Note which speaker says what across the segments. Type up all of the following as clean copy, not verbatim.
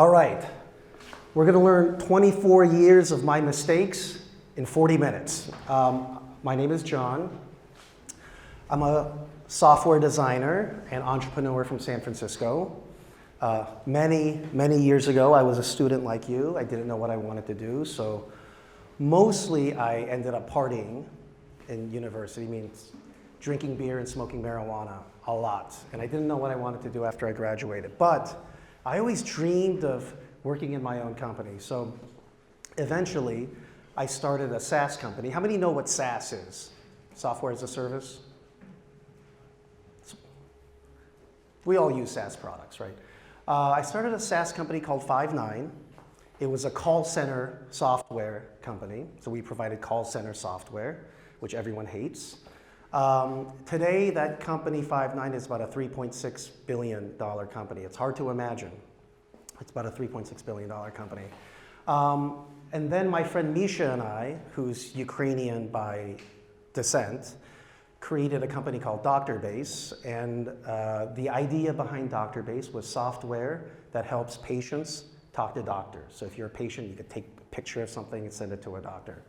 Speaker 1: All right, we're going to learn 24 years of my mistakes in 40 minutes. My name is John. I'm a software designer and entrepreneur from San Francisco. Many years ago, I was a student like you. I didn't know what I wanted to do, so mostly I ended up partying in university, means drinking beer and smoking marijuana a lot. And I didn't know what I wanted to do after I graduated. But I always dreamed of working in my own company. So eventually, I started a SaaS company. How many know what SaaS is? Software as a service? We all use SaaS products, right? I started a SaaS company called Five9. It was a call center software company. So we provided call center software, which everyone hates. Today, that company, Five9, is about a $3.6 billion company. It's hard to imagine. It's about a $3.6 billion company. And then my friend Misha and I, who's Ukrainian by descent, created a company called DoctorBase. And the idea behind DoctorBase was software that helps patients talk to doctors. So if you're a patient, you could take a picture of something and send it to a doctor.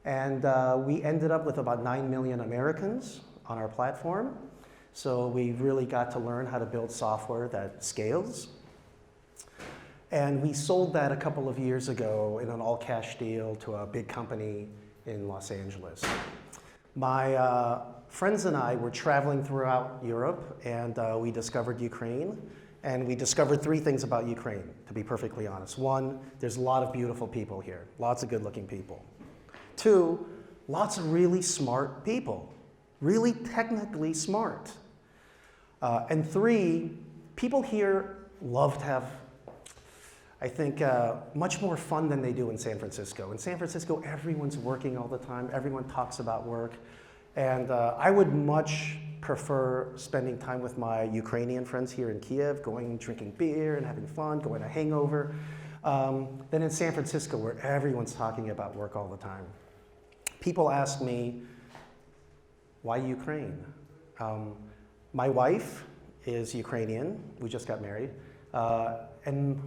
Speaker 1: And we ended up with about 9 million Americans on our platform. So we really got to learn how to build software that scales. And we sold that a couple of years ago in an all-cash deal to a big company in Los Angeles. My friends and I were traveling throughout Europe, and we discovered Ukraine. And we discovered three things about Ukraine, to be perfectly honest. One, there's a lot of beautiful people here, lots of good-looking people. Two, lots of really smart people, really technically smart. And three, people here love to have, I think, much more fun than they do in San Francisco. In San Francisco, everyone's working all the time. Everyone talks about work. And I would much prefer spending time with my Ukrainian friends here in Kiev, going drinking beer and having fun, going to hangover, than in San Francisco, where everyone's talking about work all the time. People ask me, why Ukraine? My wife is Ukrainian. We just got married. And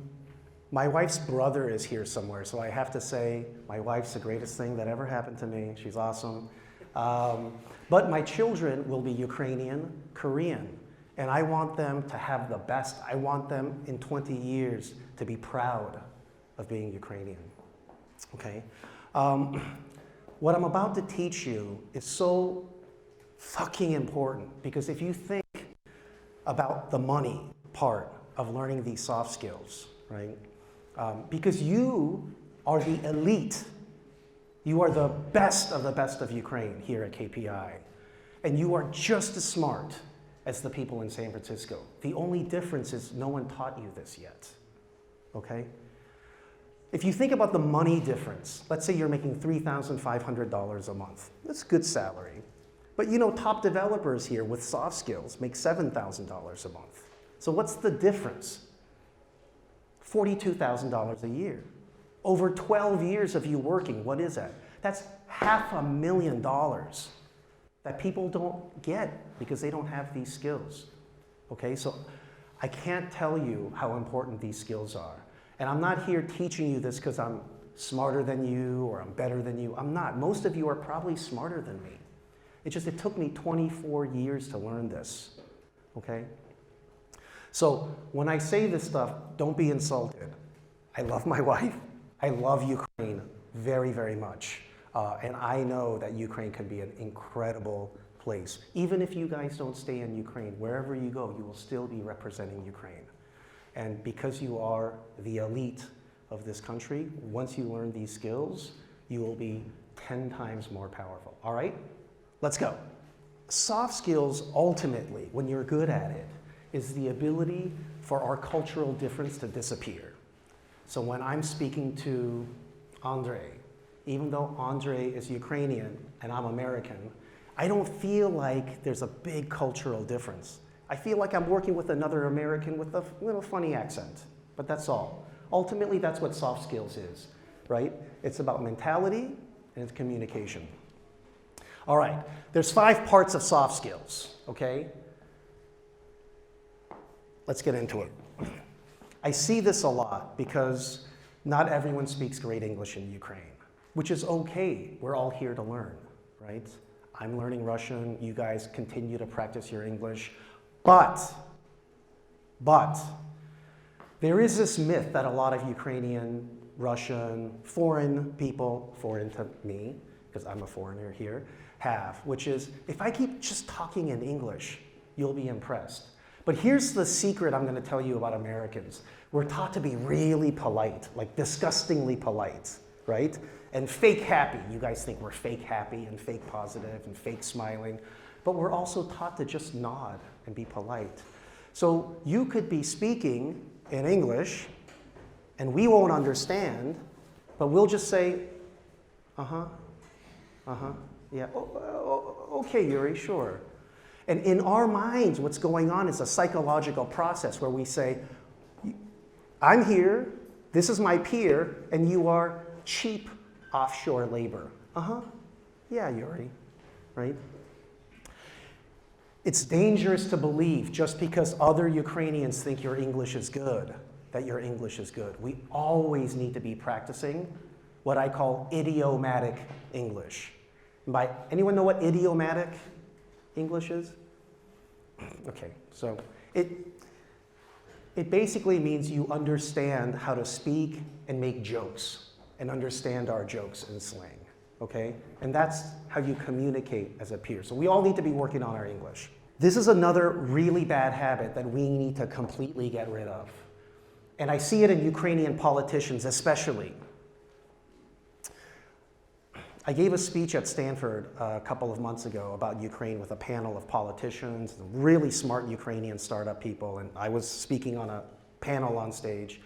Speaker 1: my wife's brother is here somewhere, so I have to say my wife's the greatest thing that ever happened to me. She's awesome. But my children will be Ukrainian, Korean, and I want them to have the best. I want them in 20 years to be proud of being Ukrainian, okay? What I'm about to teach you is so fucking important, because if you think about the money part of learning these soft skills, right? Because you are the elite. You are the best of Ukraine here at KPI. And you are just as smart as the people in San Francisco. The only difference is no one taught you this yet, okay? If you think about the money difference, let's say you're making $3,500 a month. That's a good salary. But you know, top developers here with soft skills make $7,000 a month. So what's the difference? $42,000 a year. Over 12 years of you working, what is that? That's $500,000 that people don't get because they don't have these skills. Okay, so I can't tell you how important these skills are. And I'm not here teaching you this because I'm smarter than you or I'm better than you. I'm not. Most of you are probably smarter than me. It's just it took me 24 years to learn this, okay? So when I say this stuff, don't be insulted. I love my wife. I love Ukraine very, very much. And I know that Ukraine can be an incredible place. Even if you guys don't stay in Ukraine, wherever you go, you will still be representing Ukraine. And because you are the elite of this country, once you learn these skills, you will be 10 times more powerful. All right? Let's go. Soft skills, ultimately, when you're good at it, is the ability for our cultural difference to disappear. So when I'm speaking to Andre, even though Andre is Ukrainian and I'm American, I don't feel like there's a big cultural difference. I feel like I'm working with another American with a little funny accent, but that's all. Ultimately, that's what soft skills is, right? It's about mentality and it's communication. All right, there's 5 parts of soft skills, okay? Let's get into it. I see this a lot because not everyone speaks great English in Ukraine, which is okay. We're all here to learn, right? I'm learning Russian. You guys continue to practice your English. But there is this myth that a lot of Ukrainian, Russian, foreign people, foreign to me, because I'm a foreigner here, have, which is, if I keep just talking in English, you'll be impressed. But here's the secret I'm going to tell you about Americans. We're taught to be really polite, like disgustingly polite, right? And fake happy. You guys think we're fake happy and fake positive and fake smiling. But we're also taught to just nod and be polite. So you could be speaking in English, and we won't understand, but we'll just say, yeah, okay, Yuri, sure. And in our minds, what's going on is a psychological process where we say, I'm here, this is my peer, and you are cheap offshore labor. Yeah, Yuri, right? It's dangerous to believe just because other Ukrainians think your English is good, that your English is good. We always need to be practicing what I call idiomatic English. Anyone know what idiomatic English is? Okay, so it basically means you understand how to speak and make jokes and understand our jokes and slang, okay? And that's how you communicate as a peer. So we all need to be working on our English. This is another really bad habit that we need to completely get rid of. And I see it in Ukrainian politicians especially. I gave a speech at Stanford a couple of months ago about Ukraine with a panel of politicians, really smart Ukrainian startup people, and I was speaking on a panel on stage.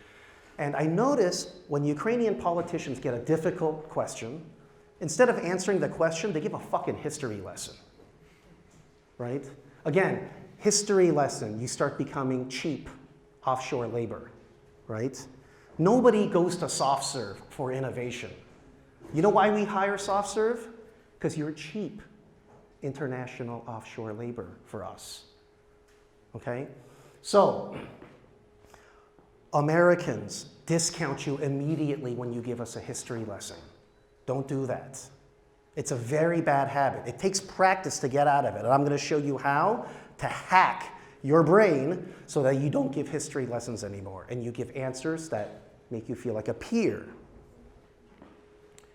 Speaker 1: And I noticed when Ukrainian politicians get a difficult question, instead of answering the question, they give a fucking history lesson, right? Again, history lesson, you start becoming cheap offshore labor, right? Nobody goes to SoftServe for innovation. You know why we hire SoftServe? Because you're cheap international offshore labor for us, okay? So, Americans discount you immediately when you give us a history lesson. Don't do that. It's a very bad habit. It takes practice to get out of it, and I'm going to show you how to hack your brain so that you don't give history lessons anymore, and you give answers that make you feel like a peer.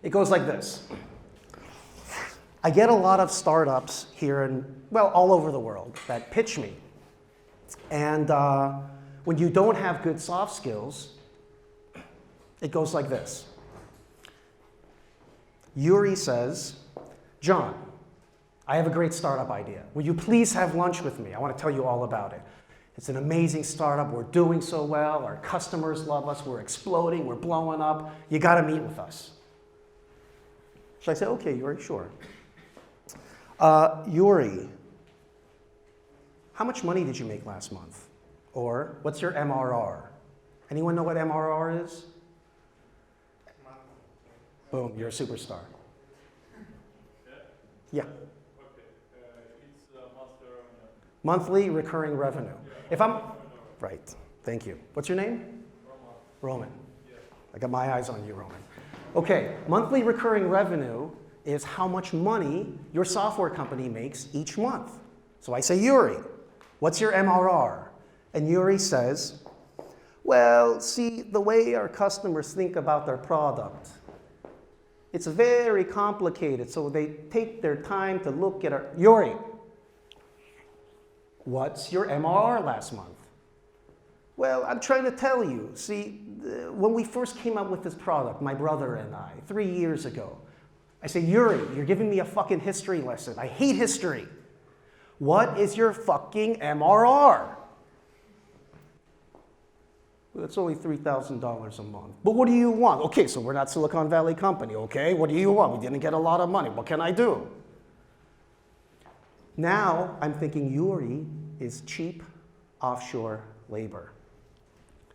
Speaker 1: It goes like this. I get a lot of startups here in, well, all over the world that pitch me. And when you don't have good soft skills, it goes like this. Yuri says, John, I have a great startup idea. Will you please have lunch with me? I want to tell you all about it. It's an amazing startup. We're doing so well. Our customers love us. We're exploding. We're blowing up. You got to meet with us. So I said, okay, Yuri, sure. Yuri, how much money did you make last month? Or what's your MRR? Anyone know what MRR is? Boom, you're a superstar. Yeah.
Speaker 2: Okay. It's
Speaker 1: monthly recurring revenue. If I'm right, thank you. What's your name? Roman.
Speaker 2: Yeah.
Speaker 1: I got my eyes on you, Roman. Okay, monthly recurring revenue is how much money your software company makes each month. So I say, Yuri, what's your MRR? And Yuri says, well, see, the way our customers think about their product, it's very complicated, so they take their time to look at our... Yuri, what's your MRR last month? Well, I'm trying to tell you. See, when we first came up with this product, my brother and I, 3 years ago, I say, Yuri, you're giving me a fucking history lesson. I hate history. What is your fucking MRR? Well, it's only $3,000 a month. But what do you want? Okay, so we're not Silicon Valley company, okay? What do you want? We didn't get a lot of money. What can I do? Now I'm thinking Yuri is cheap offshore labor.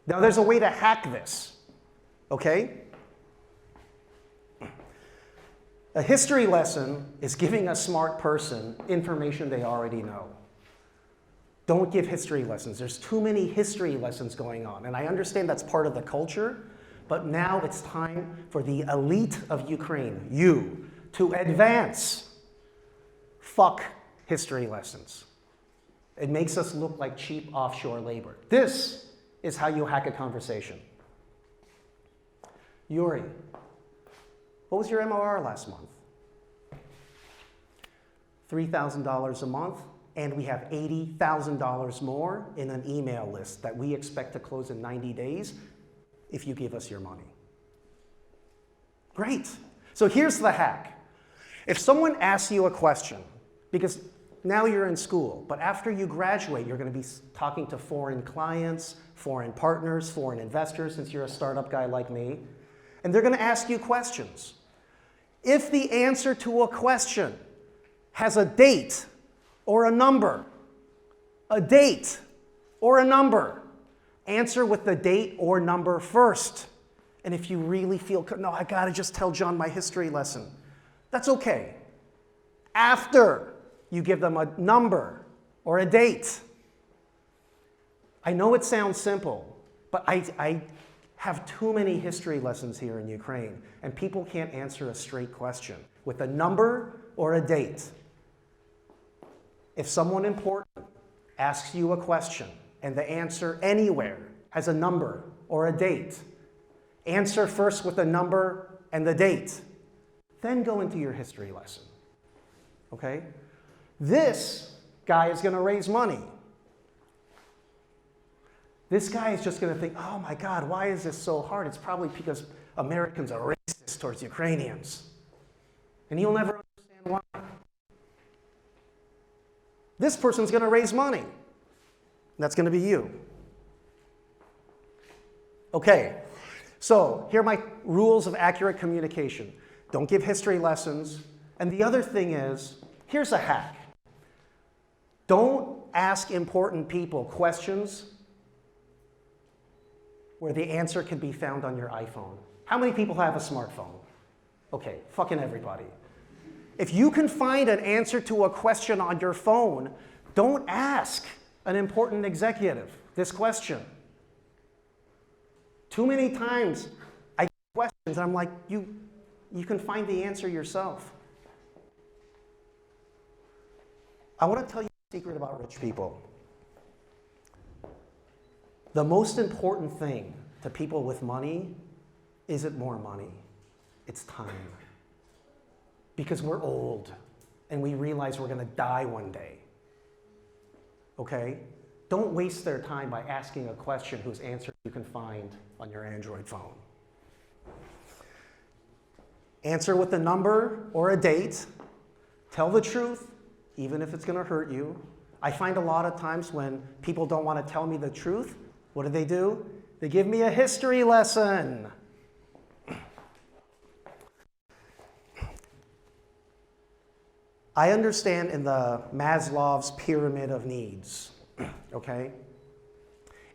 Speaker 1: Now there's a way to hack this, okay? A history lesson is giving a smart person information they already know. Don't give history lessons. There's too many history lessons going on. And I understand that's part of the culture, but now it's time for the elite of Ukraine, you, to advance. Fuck history lessons. It makes us look like cheap offshore labor. This is how you hack a conversation. Yuri, what was your MOR last month? $3,000 a month, and we have $80,000 more in an email list that we expect to close in 90 days if you give us your money. Great. So here's the hack. If someone asks you a question, because now you're in school, but after you graduate, you're going to be talking to foreign clients, foreign partners, foreign investors, since you're a startup guy like me, and they're going to ask you questions. If the answer to a question has a date or a number, answer with the date or number first. And if you really feel, no, I got to just tell John my history lesson, that's okay. After you give them a number or a date. I know it sounds simple, but I have too many history lessons here in Ukraine, and people can't answer a straight question with a number or a date. If someone important asks you a question and the answer anywhere has a number or a date, answer first with the number and the date, then go into your history lesson. Okay? This guy is going to raise money. This guy is just going to think, oh my God, why is this so hard? It's probably because Americans are racist towards Ukrainians. And he'll never understand why. This person's going to raise money. That's going to be you. Okay, so here are my rules of accurate communication. Don't give history lessons. And the other thing is, here's a hack. Don't ask important people questions where the answer can be found on your iPhone. How many people have a smartphone? Okay, fucking everybody. If you can find an answer to a question on your phone, don't ask an important executive this question. Too many times I get questions and I'm like, you can find the answer yourself. I want to tell you a secret about rich people. The most important thing to people with money isn't more money, it's time. Because we're old and we realize we're going to die one day. Okay? Don't waste their time by asking a question whose answer you can find on your Android phone. Answer with a number or a date. Tell the truth, even if it's going to hurt you. I find a lot of times when people don't want to tell me the truth, what do? They give me a history lesson. I understand in the Maslow's pyramid of needs, okay?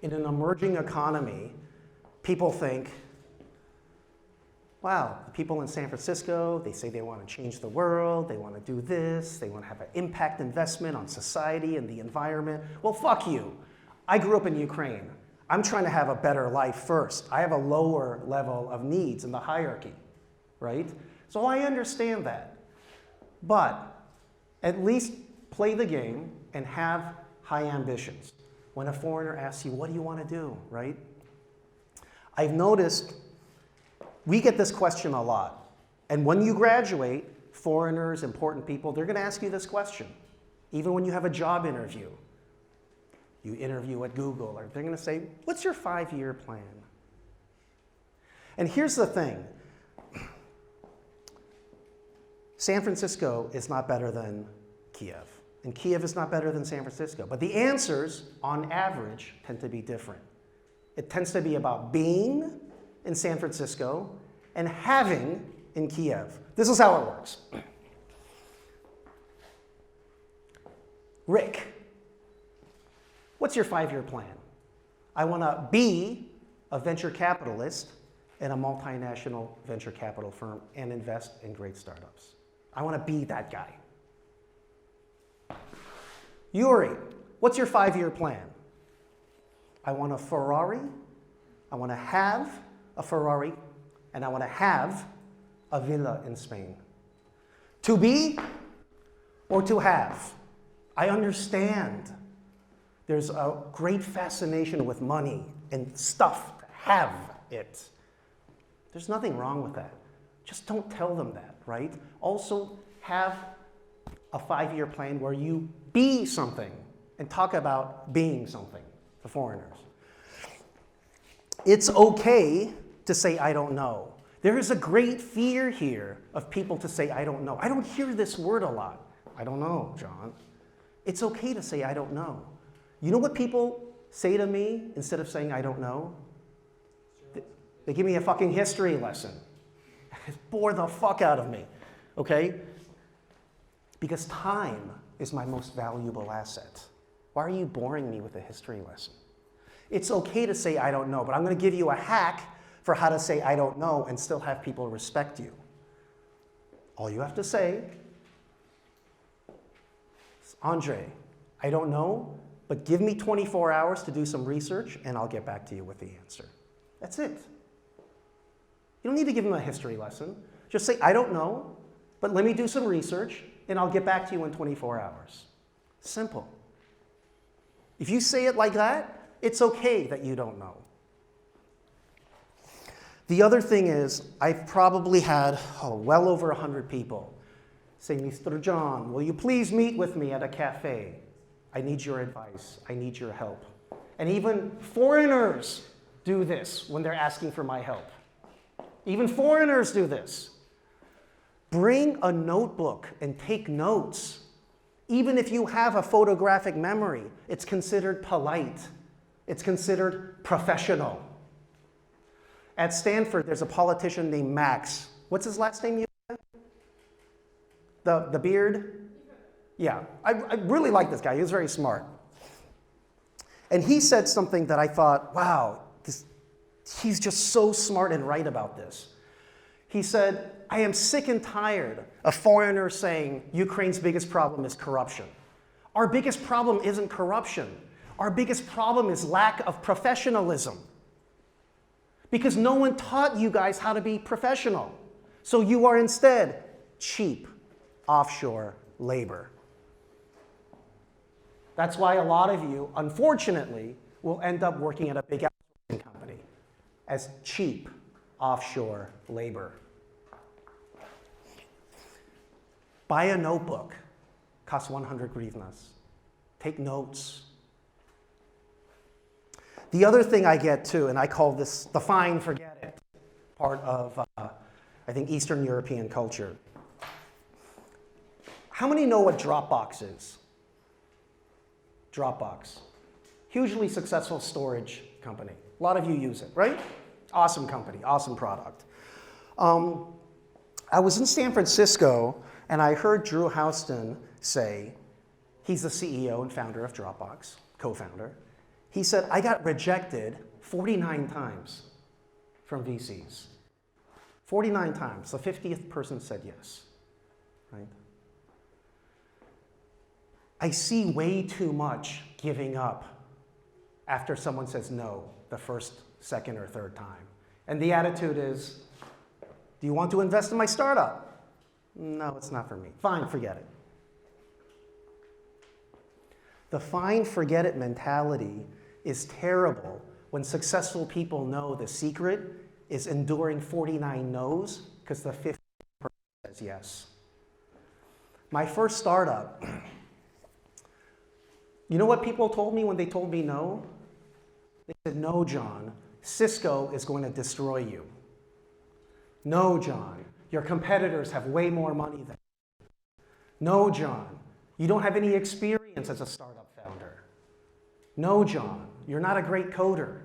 Speaker 1: In an emerging economy, people think, wow, the people in San Francisco, they say they want to change the world, they want to do this, they want to have an impact investment on society and the environment. Well, fuck you. I grew up in Ukraine. I'm trying to have a better life first. I have a lower level of needs in the hierarchy, right? So I understand that. But at least play the game and have high ambitions. When a foreigner asks you, what do you want to do, right? I've noticed we get this question a lot. And when you graduate, foreigners, important people, they're going to ask you this question. Even when you have a job interview. You interview at Google, or they're going to say, what's your 5-year plan? And here's the thing. San Francisco is not better than Kiev, and Kiev is not better than San Francisco. But the answers, on average, tend to be different. It tends to be about being in San Francisco and having in Kiev. This is how it works. Rick, what's your 5-year plan? I want to be a venture capitalist in a multinational venture capital firm and invest in great startups. I want to be that guy. Yuri, What's your 5-year plan? I want a Ferrari, I want to have a Ferrari, and I want to have a villa in Spain. To be or to have? I understand there's a great fascination with money and stuff to have it. There's nothing wrong with that. Just don't tell them that, right? Also, have a 5-year plan where you be something and talk about being something to foreigners. It's okay to say, I don't know. There is a great fear here of people to say, I don't know. I don't hear this word a lot. I don't know, John. It's okay to say, I don't know. You know what people say to me instead of saying, I don't know? They give me a fucking history lesson. Bore the fuck out of me, okay? Because time is my most valuable asset. Why are you boring me with a history lesson? It's okay to say, I don't know, but I'm going to give you a hack for how to say, I don't know, and still have people respect you. All you have to say is, Andre, I don't know, but give me 24 hours to do some research, and I'll get back to you with the answer. That's it. You don't need to give them a history lesson. Just say, I don't know, but let me do some research, and I'll get back to you in 24 hours. Simple. If you say it like that, it's okay that you don't know. The other thing is, I've probably had well over 100 people say, Mr. John, will you please meet with me at a cafe? I need your advice. I need your help. And even foreigners do this when they're asking for my help. Even foreigners do this. Bring a notebook and take notes. Even if you have a photographic memory, it's considered polite. It's considered professional. At Stanford, there's a politician named Max. What's his last name? The beard? Yeah, I really like this guy. He was very smart. And he said something that I thought, wow, he's just so smart and right about this. He said, I am sick and tired of foreigners saying Ukraine's biggest problem is corruption. Our biggest problem isn't corruption. Our biggest problem is lack of professionalism. Because no one taught you guys how to be professional. So you are instead cheap offshore labor. That's why a lot of you, unfortunately, will end up working at a big outsourcing company as cheap offshore labor. Buy a notebook. Costs 100 hryvnias. Take notes. The other thing I get too, and I call this the fine forget it part of, I think, Eastern European culture. How many know what Dropbox is? Dropbox. Hugely successful storage company. A lot of you use it, right? Awesome company, awesome product. I was in San Francisco, and I heard Drew Houston say, he's the CEO and founder of Dropbox, co-founder. He said, I got rejected 49 times from VCs. 49 times. The 50th person said yes, right? I see way too much giving up after someone says no the first, second, or third time. And the attitude is, do you want to invest in my startup? No, it's not for me. Fine, forget it. The fine, forget it mentality is terrible when successful people know the secret is enduring 49 no's because the 50th person says yes. My first startup, you know what people told me when they told me no? They said, no, John, Cisco is going to destroy you. No, John, your competitors have way more money than you. No, John, you don't have any experience as a startup founder. No, John, you're not a great coder.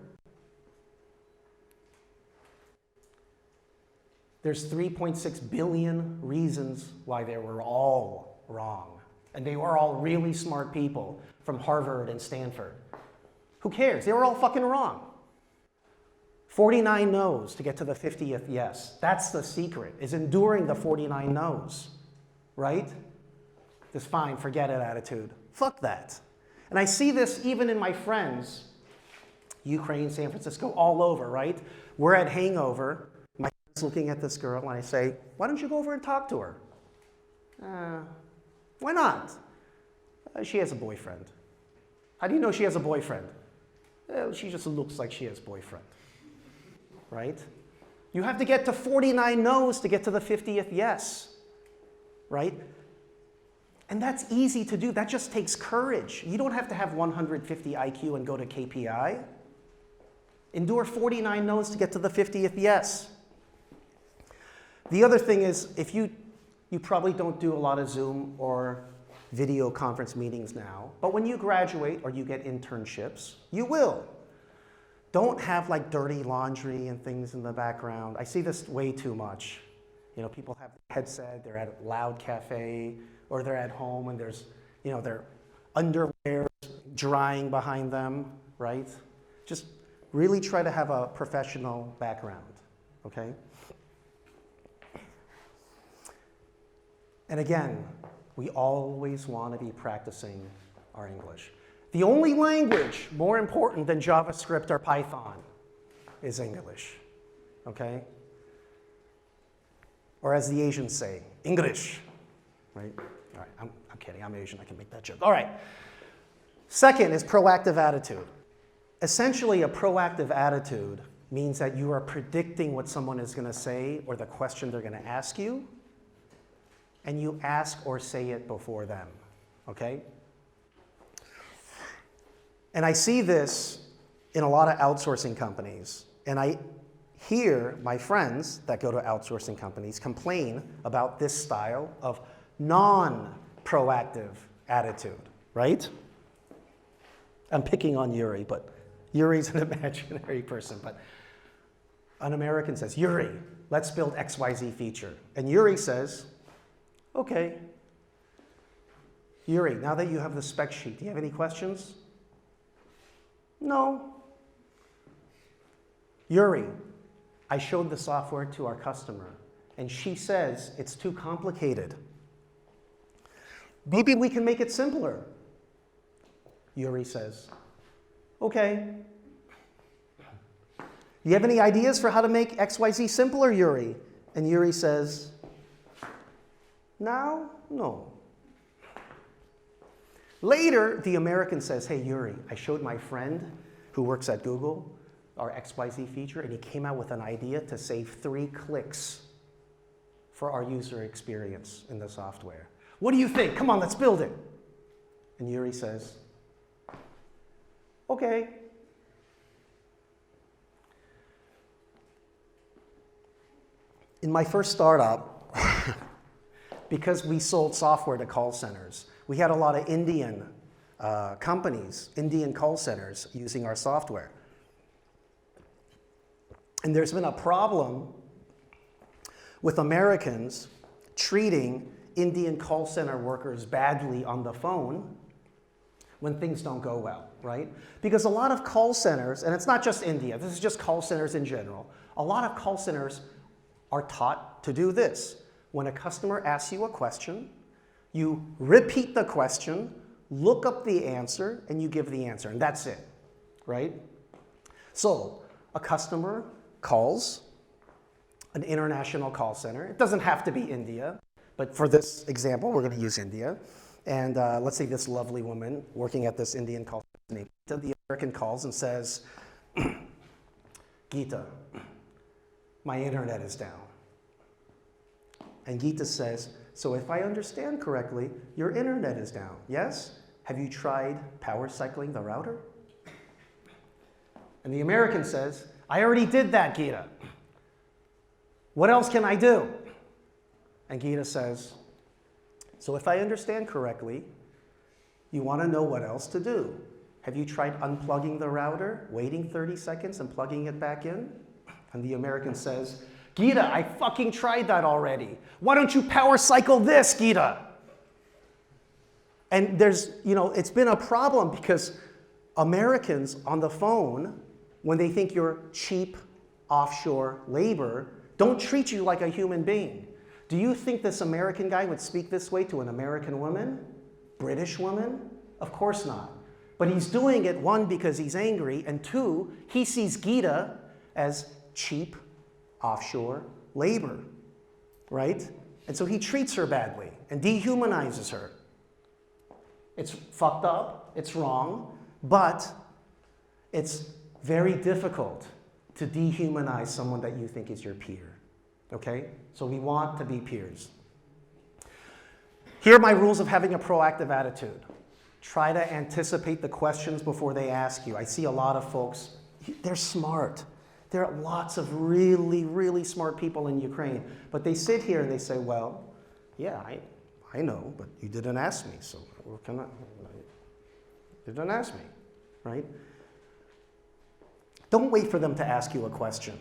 Speaker 1: There's 3.6 billion reasons why they were all wrong. And they were all really smart people from Harvard and Stanford. Who cares? They were all fucking wrong. 49 no's to get to the 50th yes. That's the secret, is enduring the 49 no's, right? This fine, forget it attitude. Fuck that. And I see this even in my friends, Ukraine, San Francisco, all over, right? We're at hangover. My friend's looking at this girl, and I say, why don't you go over and talk to her? Why not? She has a boyfriend. How do you know she has a boyfriend? She just looks like she has a boyfriend, right? You have to get to 49 no's to get to the 50th yes, right? And that's easy to do. That just takes courage. You don't have to have 150 IQ and go to KPI. Endure 49 no's to get to the 50th yes. The other thing is, if you probably don't do a lot of Zoom or video conference meetings now, but when you graduate or you get internships, you will. Don't have like dirty laundry and things in the background. I see this way too much. You know, people have a headset, they're at a loud cafe, or they're at home and there's, you know, their underwear drying behind them, right? Just really try to have a professional background, okay? And again, we always want to be practicing our English. The only language more important than JavaScript or Python is English, okay? Or as the Asians say, English, right? All right, I'm kidding, I'm Asian, I can make that joke. All right. Second is proactive attitude. Essentially, a proactive attitude means that you are predicting what someone is going to say or the question they're going to ask you, and you ask or say it before them, okay? And I see this in a lot of outsourcing companies, and I hear my friends that go to outsourcing companies complain about this style of non-proactive attitude, right? I'm picking on Yuri, but Yuri's an imaginary person, but an American says, Yuri, let's build XYZ feature. And Yuri says, okay. Yuri, now that you have the spec sheet, do you have any questions? No. Yuri, I showed the software to our customer, and she says it's too complicated. Maybe we can make it simpler. Yuri says, okay. You have any ideas for how to make XYZ simpler, Yuri? And Yuri says, now, no. Later, the American says, hey, Yuri, I showed my friend who works at Google our XYZ feature, and he came out with an idea to save 3 clicks for our user experience in the software. What do you think? Come on, let's build it. And Yuri says, okay. In my first startup, because we sold software to call centers, we had a lot of Indian companies, Indian call centers using our software. And there's been a problem with Americans treating Indian call center workers badly on the phone when things don't go well, right? Because a lot of call centers, and it's not just India, this is just call centers in general, a lot of call centers are taught to do this. When a customer asks you a question, you repeat the question, look up the answer, and you give the answer, and that's it, right? So a customer calls an international call center. It doesn't have to be India, but for this example, we're going to use India. And let's say this lovely woman working at this Indian call center, the American calls and says, Geeta, my internet is down. And Geeta says, so if I understand correctly, your internet is down, yes? Have you tried power cycling the router? And the American says, I already did that, Geeta. What else can I do? And Geeta says, so if I understand correctly, you want to know what else to do. Have you tried unplugging the router, waiting 30 seconds and plugging it back in? And the American says, Geeta, I fucking tried that already. Why don't you power cycle this, Geeta? And there's, you know, it's been a problem because Americans on the phone, when they think you're cheap offshore labor, don't treat you like a human being. Do you think this American guy would speak this way to an American woman? British woman? Of course not. But he's doing it, one, because he's angry, and two, he sees Gita as cheap offshore labor, right? And so he treats her badly and dehumanizes her. It's fucked up, it's wrong, but it's very difficult to dehumanize someone that you think is your peer, okay? So we want to be peers. Here are my rules of having a proactive attitude. Try to anticipate the questions before they ask you. I see a lot of folks, they're smart. There are lots of really, really smart people in Ukraine, but they sit here and they say, well, yeah, I know, but you didn't ask me, so what can I? You didn't ask me, right? Don't wait for them to ask you a question.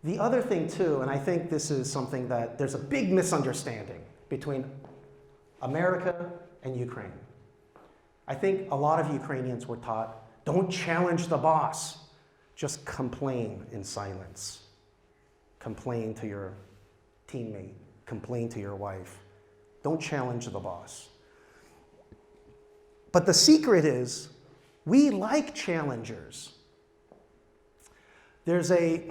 Speaker 1: The other thing too, and I think this is something that there's a big misunderstanding between America and Ukraine. I think a lot of Ukrainians were taught, don't challenge the boss, just complain in silence. Complain to your teammate, complain to your wife. Don't challenge the boss. But the secret is, we like challengers. There's a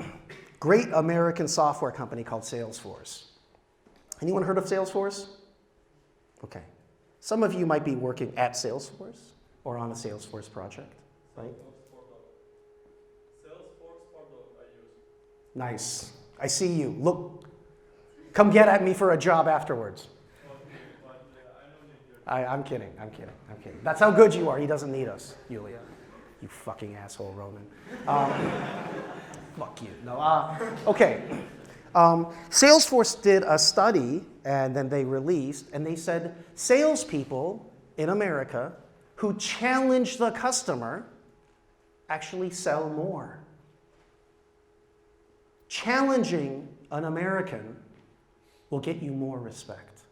Speaker 1: great American software company called Salesforce. Anyone heard of Salesforce? Okay. Some of you might be working at Salesforce or on a Salesforce project, right?
Speaker 2: Salesforce portal I use.
Speaker 1: Nice. I see you. Look, come get at me for a job afterwards.
Speaker 2: Okay, but I don't need your.
Speaker 1: I'm kidding. That's how good you are. He doesn't need us, Yulia. You fucking asshole, Roman. Fuck you. No. Okay. Salesforce did a study, and then they released, and they said salespeople in America who challenge the customer actually sell more. Challenging an American will get you more respect.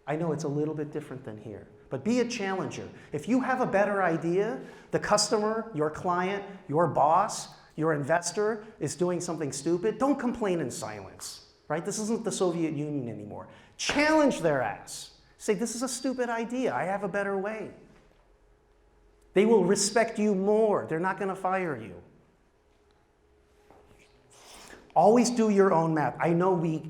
Speaker 1: I know it's a little bit different than here, but be a challenger. If you have a better idea, the customer, your client, your boss, your investor is doing something stupid, don't complain in silence, right? This isn't the Soviet Union anymore. Challenge their ass. Say, this is a stupid idea. I have a better way. They will respect you more. They're not going to fire you. Always do your own math. I know we,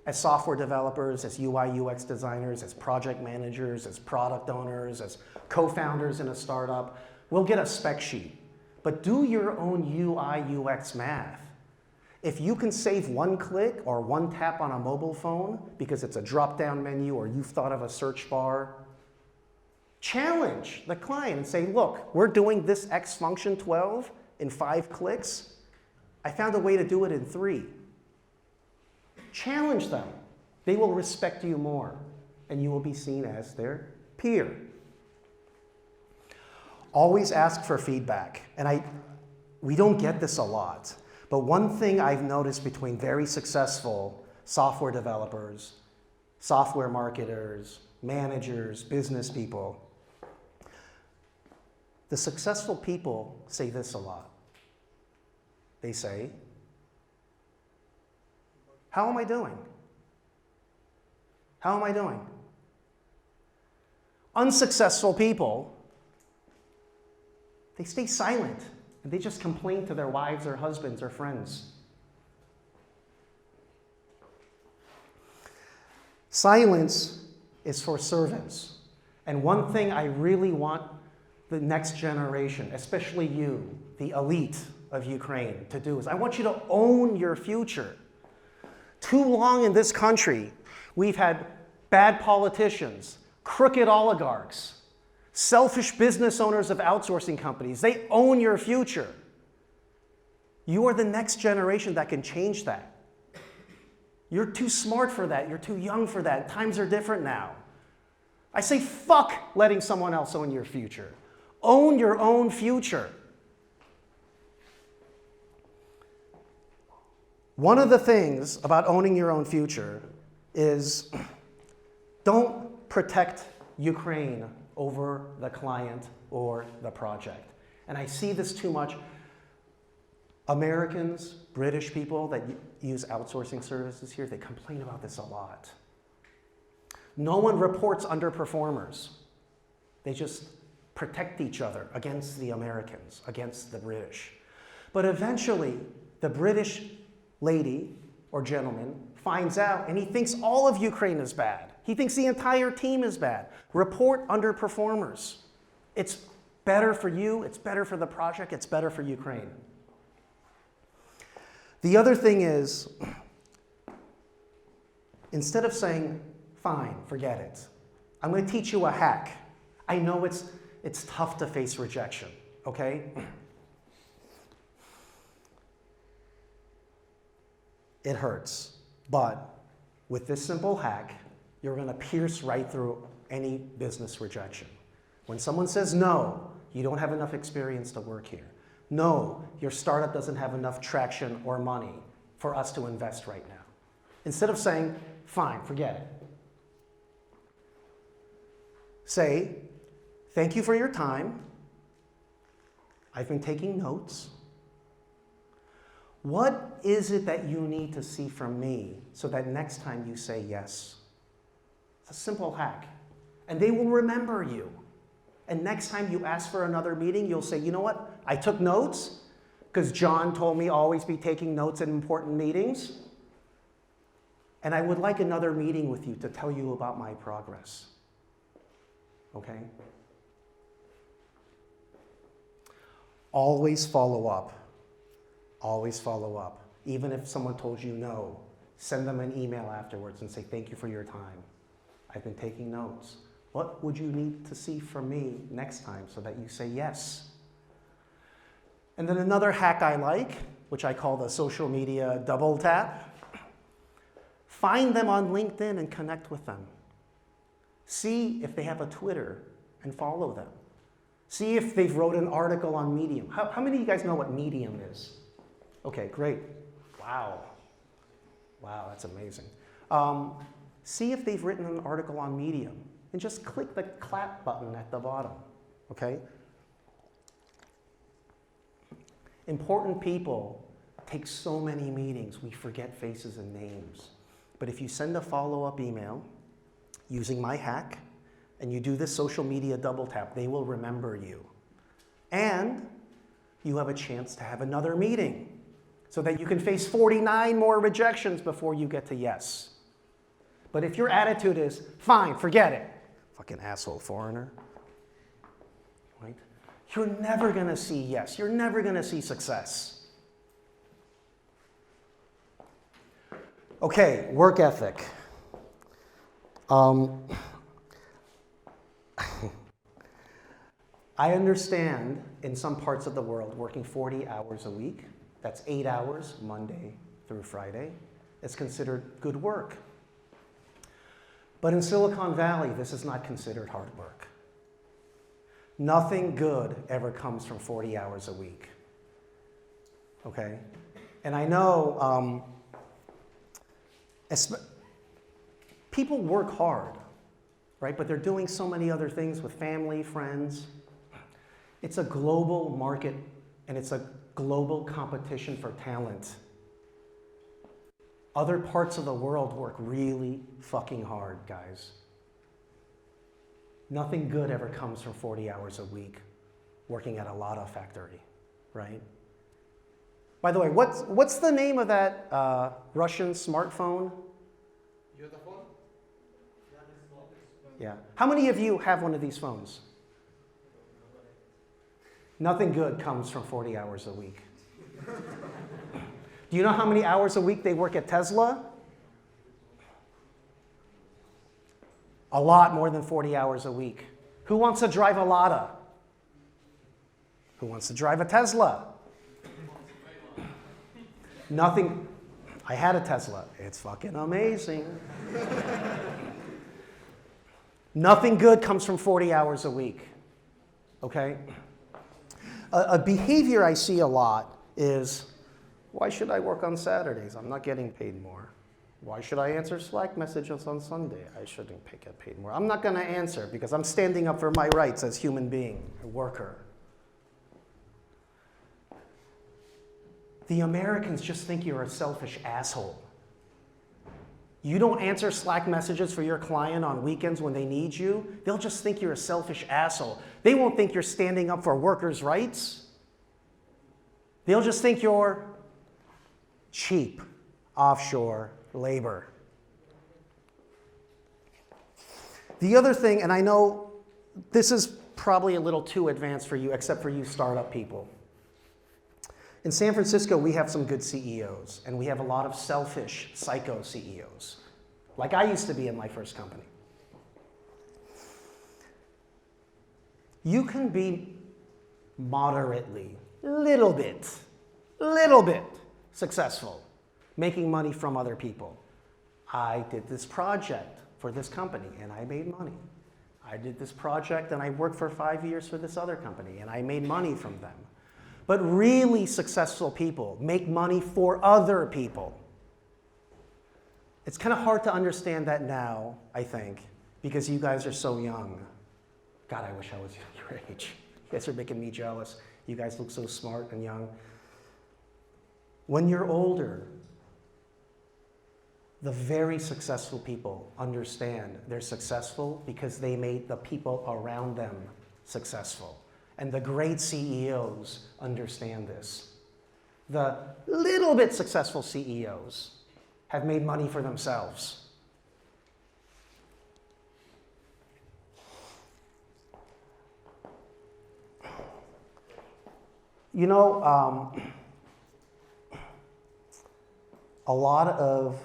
Speaker 1: as software developers, as UI, UX designers, as project managers, as product owners, as co-founders in a startup, we'll get a spec sheet. But do your own UI, UX math. If you can save one click or one tap on a mobile phone because it's a drop-down menu or you've thought of a search bar, challenge the client and say, look, we're doing this X function 12 in 5 clicks. I found a way to do it in 3. Challenge them. They will respect you more, and you will be seen as their peer. Always ask for feedback. And we don't get this a lot, but one thing I've noticed between very successful software developers, software marketers, managers, business people, the successful people say this a lot. They say, how am I doing? How am I doing? Unsuccessful people, they stay silent and they just complain to their wives or husbands or friends. Silence is for servants. And one thing I really want the next generation, especially you, the elite of Ukraine, to do is I want you to own your future. Too long in this country, we've had bad politicians, crooked oligarchs, selfish business owners of outsourcing companies. They own your future. You are the next generation that can change that. You're too smart for that. You're too young for that. Times are different now. I say fuck letting someone else own your future. Own your own future. One of the things about owning your own future is don't protect Ukraine over the client or the project. And I see this too much. Americans, British people that use outsourcing services here, they complain about this a lot. No one reports underperformers. They just protect each other against the Americans, against the British. But eventually, the British lady or gentleman finds out, and he thinks all of Ukraine is bad. He thinks the entire team is bad. Report underperformers. It's better for you, it's better for the project, it's better for Ukraine. The other thing is, instead of saying, fine, forget it, I'm going to teach you a hack. I know it's tough to face rejection, okay? It hurts, but with this simple hack, you're going to pierce right through any business rejection. When someone says no, you don't have enough experience to work here. No, your startup doesn't have enough traction or money for us to invest right now. Instead of saying, fine, forget it. Say, thank you for your time. I've been taking notes. What is it that you need to see from me so that next time you say yes? It's a simple hack. And they will remember you. And next time you ask for another meeting, you'll say, you know what? I took notes because John told me always be taking notes in important meetings. And I would like another meeting with you to tell you about my progress. Okay? Always follow up. Always follow up. Even if someone told you no, send them an email afterwards and say, thank you for your time. I've been taking notes. What would you need to see from me next time so that you say yes? And then another hack I like, which I call the social media double tap. Find them on LinkedIn and connect with them. See if they have a Twitter and follow them. See if they've wrote an article on Medium. How many of you guys know what Medium is? Okay, great. Wow. Wow, that's amazing. See if they've written an article on Medium. And just click the clap button at the bottom, okay? Important people take so many meetings, we forget faces and names. But if you send a follow-up email using my hack, and you do this social media double tap, they will remember you. And you have a chance to have another meeting so that you can face 49 more rejections before you get to yes. But if your attitude is, fine, forget it, fucking asshole foreigner, right? You're never gonna see yes. You're never gonna see success. Okay, work ethic. I understand in some parts of the world working 40 hours a week, that's 8 hours Monday through Friday, is considered good work. But in Silicon Valley, this is not considered hard work. Nothing good ever comes from 40 hours a week, okay? And I know people work hard, right? But they're doing so many other things with family, friends. It's a global market, and it's a global competition for talent. Other parts of the world work really fucking hard, guys. Nothing good ever comes from 40 hours a week working at a Lada factory, right? By the way, what's the name of that Russian smartphone? Yeah. How many of you have one of these phones? Nothing good comes from 40 hours a week. Do you know how many hours a week they work at Tesla? A lot more than 40 hours a week. Who wants to drive a Lada? Who wants to drive a Tesla? Nothing. I had a Tesla. It's fucking amazing. Nothing good comes from 40 hours a week, okay? A behavior I see a lot is, why should I work on Saturdays? I'm not getting paid more. Why should I answer Slack messages on Sunday? I shouldn't get paid more. I'm not going to answer because I'm standing up for my rights as a human being, a worker. The Americans just think you're a selfish asshole. You don't answer Slack messages for your client on weekends when they need you, they'll just think you're a selfish asshole. They won't think you're standing up for workers' rights. They'll just think you're cheap offshore labor. The other thing, and I know this is probably a little too advanced for you, except for you startup people. In San Francisco, we have some good CEOs, and we have a lot of selfish, psycho CEOs, like I used to be in my first company. You can be moderately, little bit successful, making money from other people. I did this project for this company, and I made money. I did this project, and I worked for 5 years for this other company, and I made money from them. But really successful people make money for other people. It's kind of hard to understand that now, I think, because you guys are so young. God, I wish I was your age. You guys are making me jealous. You guys look so smart and young. When you're older, the very successful people understand they're successful because they made the people around them successful. And the great CEOs understand this. The little bit successful CEOs have made money for themselves. You know, a lot of,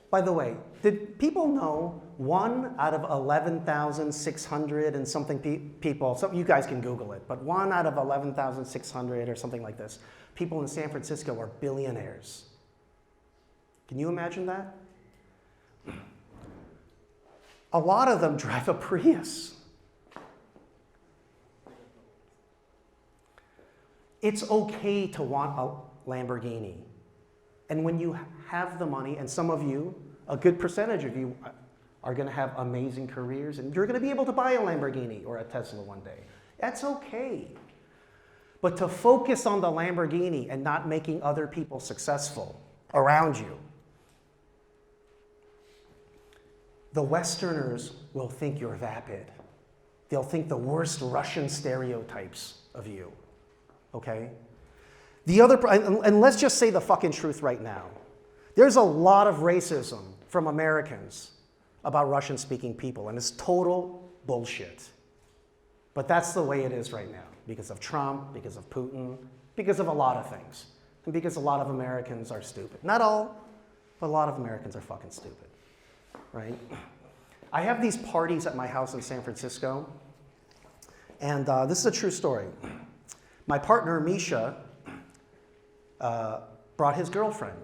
Speaker 1: by the way, did people know 1 out of 11,600 and something people, some, you guys can Google it, but 1 out of 11,600 or something like this, people in San Francisco are billionaires. Can you imagine that? A lot of them drive a Prius. It's okay to want a Lamborghini. And when you have the money, and some of you, a good percentage of you, are going to have amazing careers, and you're going to be able to buy a Lamborghini or a Tesla one day. That's okay. But to focus on the Lamborghini and not making other people successful around you, the Westerners will think you're vapid. They'll think the worst Russian stereotypes of you, okay? The other, and let's just say the fucking truth right now. There's a lot of racism from Americans about Russian-speaking people, and it's total bullshit. But that's the way it is right now, because of Trump, because of Putin, because of a lot of things, and because a lot of Americans are stupid. Not all, but a lot of Americans are fucking stupid, right? I have these parties at my house in San Francisco, and this is a true story. My partner, Misha, brought his girlfriend,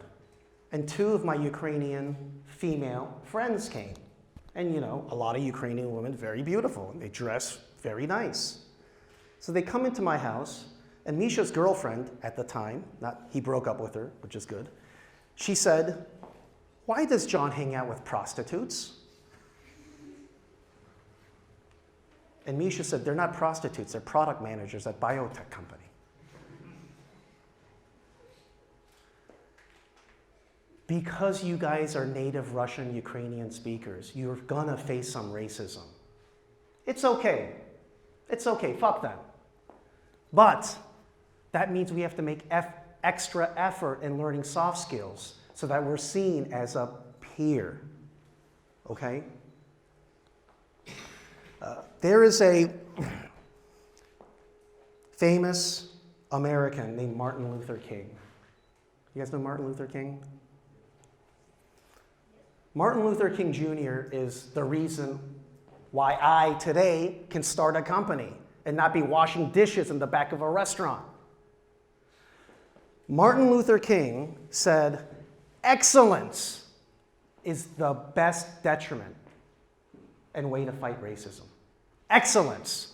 Speaker 1: and 2 of my Ukrainian female friends came. And you know, a lot of Ukrainian women, very beautiful, and they dress very nice. So they come into my house, and Misha's girlfriend at the time, he broke up with her, which is good, she said, "Why does John hang out with prostitutes?" And Misha said, "They're not prostitutes, they're product managers at biotech company." Because you guys are native Russian, Ukrainian speakers, you're gonna face some racism. It's okay. It's okay, fuck them. But that means we have to make extra effort in learning soft skills so that we're seen as a peer, okay? There is a famous American named Martin Luther King. You guys know Martin Luther King? Martin Luther King Jr. is the reason why I today can start a company and not be washing dishes in the back of a restaurant. Martin Luther King said, "Excellence is the best detriment and way to fight racism." Excellence.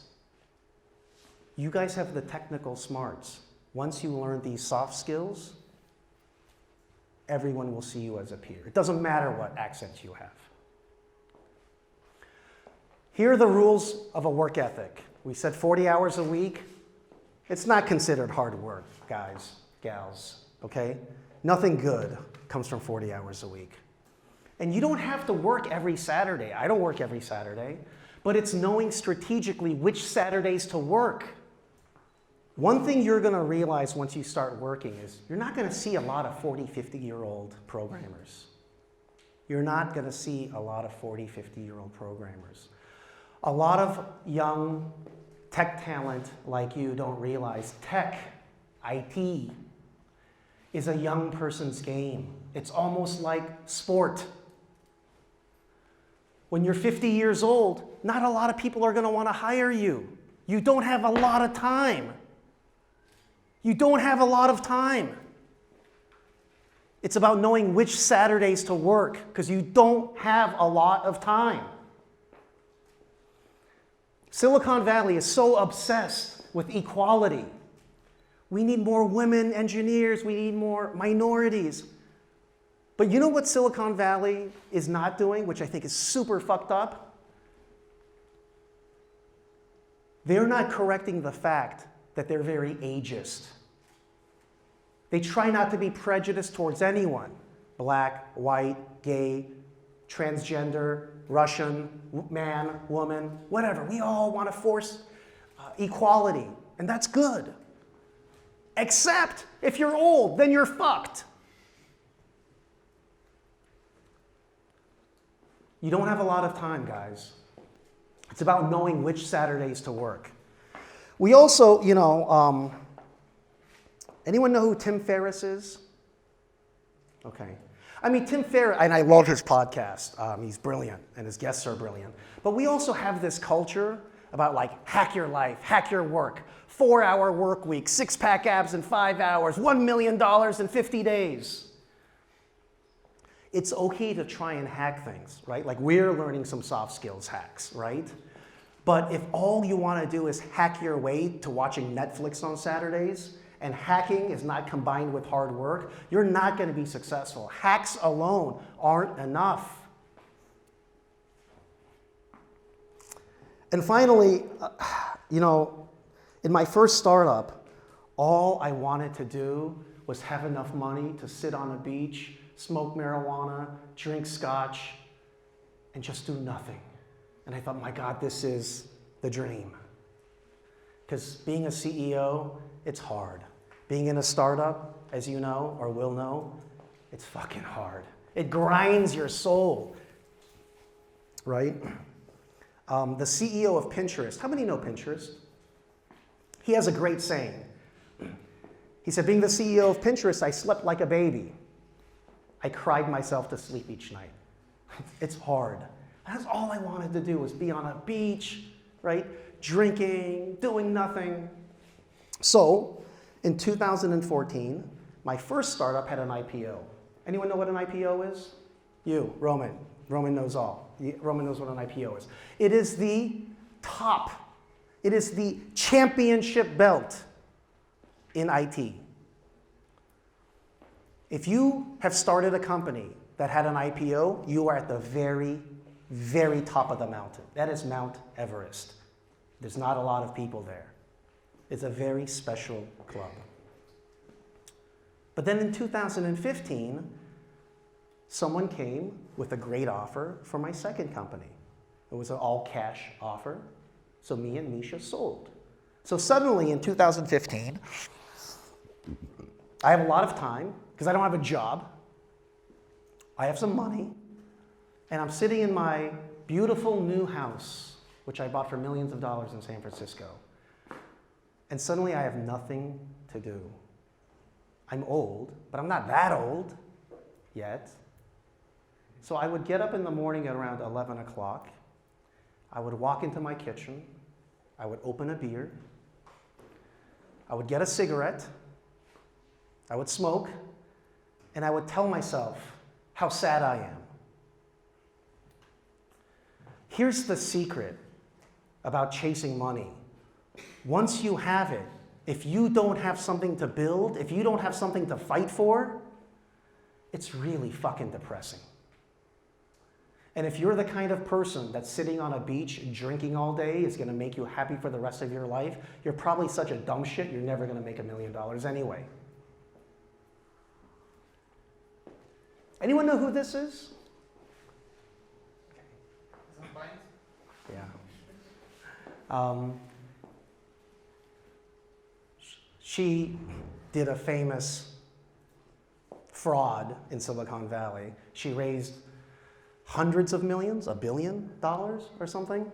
Speaker 1: You guys have the technical smarts. Once you learn these soft skills, everyone will see you as a peer. It doesn't matter what accent you have. Here are the rules of a work ethic. We said 40 hours a week. It's not considered hard work, guys, gals, okay? Nothing good comes from 40 hours a week. And you don't have to work every Saturday. I don't work every Saturday. But it's knowing strategically which Saturdays to work. One thing you're going to realize once you start working is you're not going to see a lot of 40, 50-year-old programmers. You're not going to see a lot of 40, 50-year-old programmers. A lot of young tech talent like you don't realize tech, IT, is a young person's game. It's almost like sport. When you're 50 years old, not a lot of people are going to want to hire you. You don't have a lot of time. You don't have a lot of time. It's about knowing which Saturdays to work because you don't have a lot of time. Silicon Valley is so obsessed with equality. We need more women engineers. We need more minorities. But you know what Silicon Valley is not doing, which I think is super fucked up? They're not correcting the fact that they're very ageist. They try not to be prejudiced towards anyone. Black, white, gay, transgender, Russian, man, woman, whatever. We all want to force equality, and that's good. Except if you're old, then you're fucked. You don't have a lot of time, guys. It's about knowing which Saturdays to work. We also, anyone know who Tim Ferriss is? Okay. I mean, Tim Ferriss, and I love his podcast. He's brilliant, and his guests are brilliant. But we also have this culture about hack your life, hack your work, 4-hour work week, 6-pack abs in 5 hours, $1 million in 50 days. It's okay to try and hack things, right? Like we're learning some soft skills hacks, right? But if all you want to do is hack your way to watching Netflix on Saturdays, and hacking is not combined with hard work, you're not going to be successful. Hacks alone aren't enough. And finally, in my first startup, all I wanted to do was have enough money to sit on a beach, smoke marijuana, drink scotch, and just do nothing. And I thought, my God, this is the dream. Because being a CEO, it's hard. Being in a startup, as you know or will know, it's fucking hard. It grinds your soul, right? The CEO of Pinterest, how many know Pinterest? He has a great saying. He said, being the CEO of Pinterest, I slept like a baby. I cried myself to sleep each night. It's hard. That's all I wanted to do was be on a beach, right? Drinking, doing nothing. So, in 2014, my first startup had an IPO. Anyone know what an IPO is? You, Roman. Roman knows all. Roman knows what an IPO is. It is the top. It is the championship belt in IT. If you have started a company that had an IPO, you are at the very, very top of the mountain. That is Mount Everest. There's not a lot of people there. It's a very special club. But then in 2015, someone came with a great offer for my second company. It was an all-cash offer, so me and Misha sold. So suddenly in 2015, I have a lot of time because I don't have a job. I have some money, and I'm sitting in my beautiful new house, which I bought for millions of dollars in San Francisco. And suddenly I have nothing to do. I'm old, but I'm not that old yet. So I would get up in the morning at around 11 o'clock. I would walk into my kitchen. I would open a beer. I would get a cigarette. I would smoke. And I would tell myself how sad I am. Here's the secret about chasing money. Once you have it, if you don't have something to build, if you don't have something to fight for, it's really fucking depressing. And if you're the kind of person that's sitting on a beach drinking all day is going to make you happy for the rest of your life, you're probably such a dumb shit, you're never going to make $1 million anyway. Anyone know who this is? Okay. Yeah. She did a famous fraud in Silicon Valley. She raised hundreds of millions, $1 billion or something.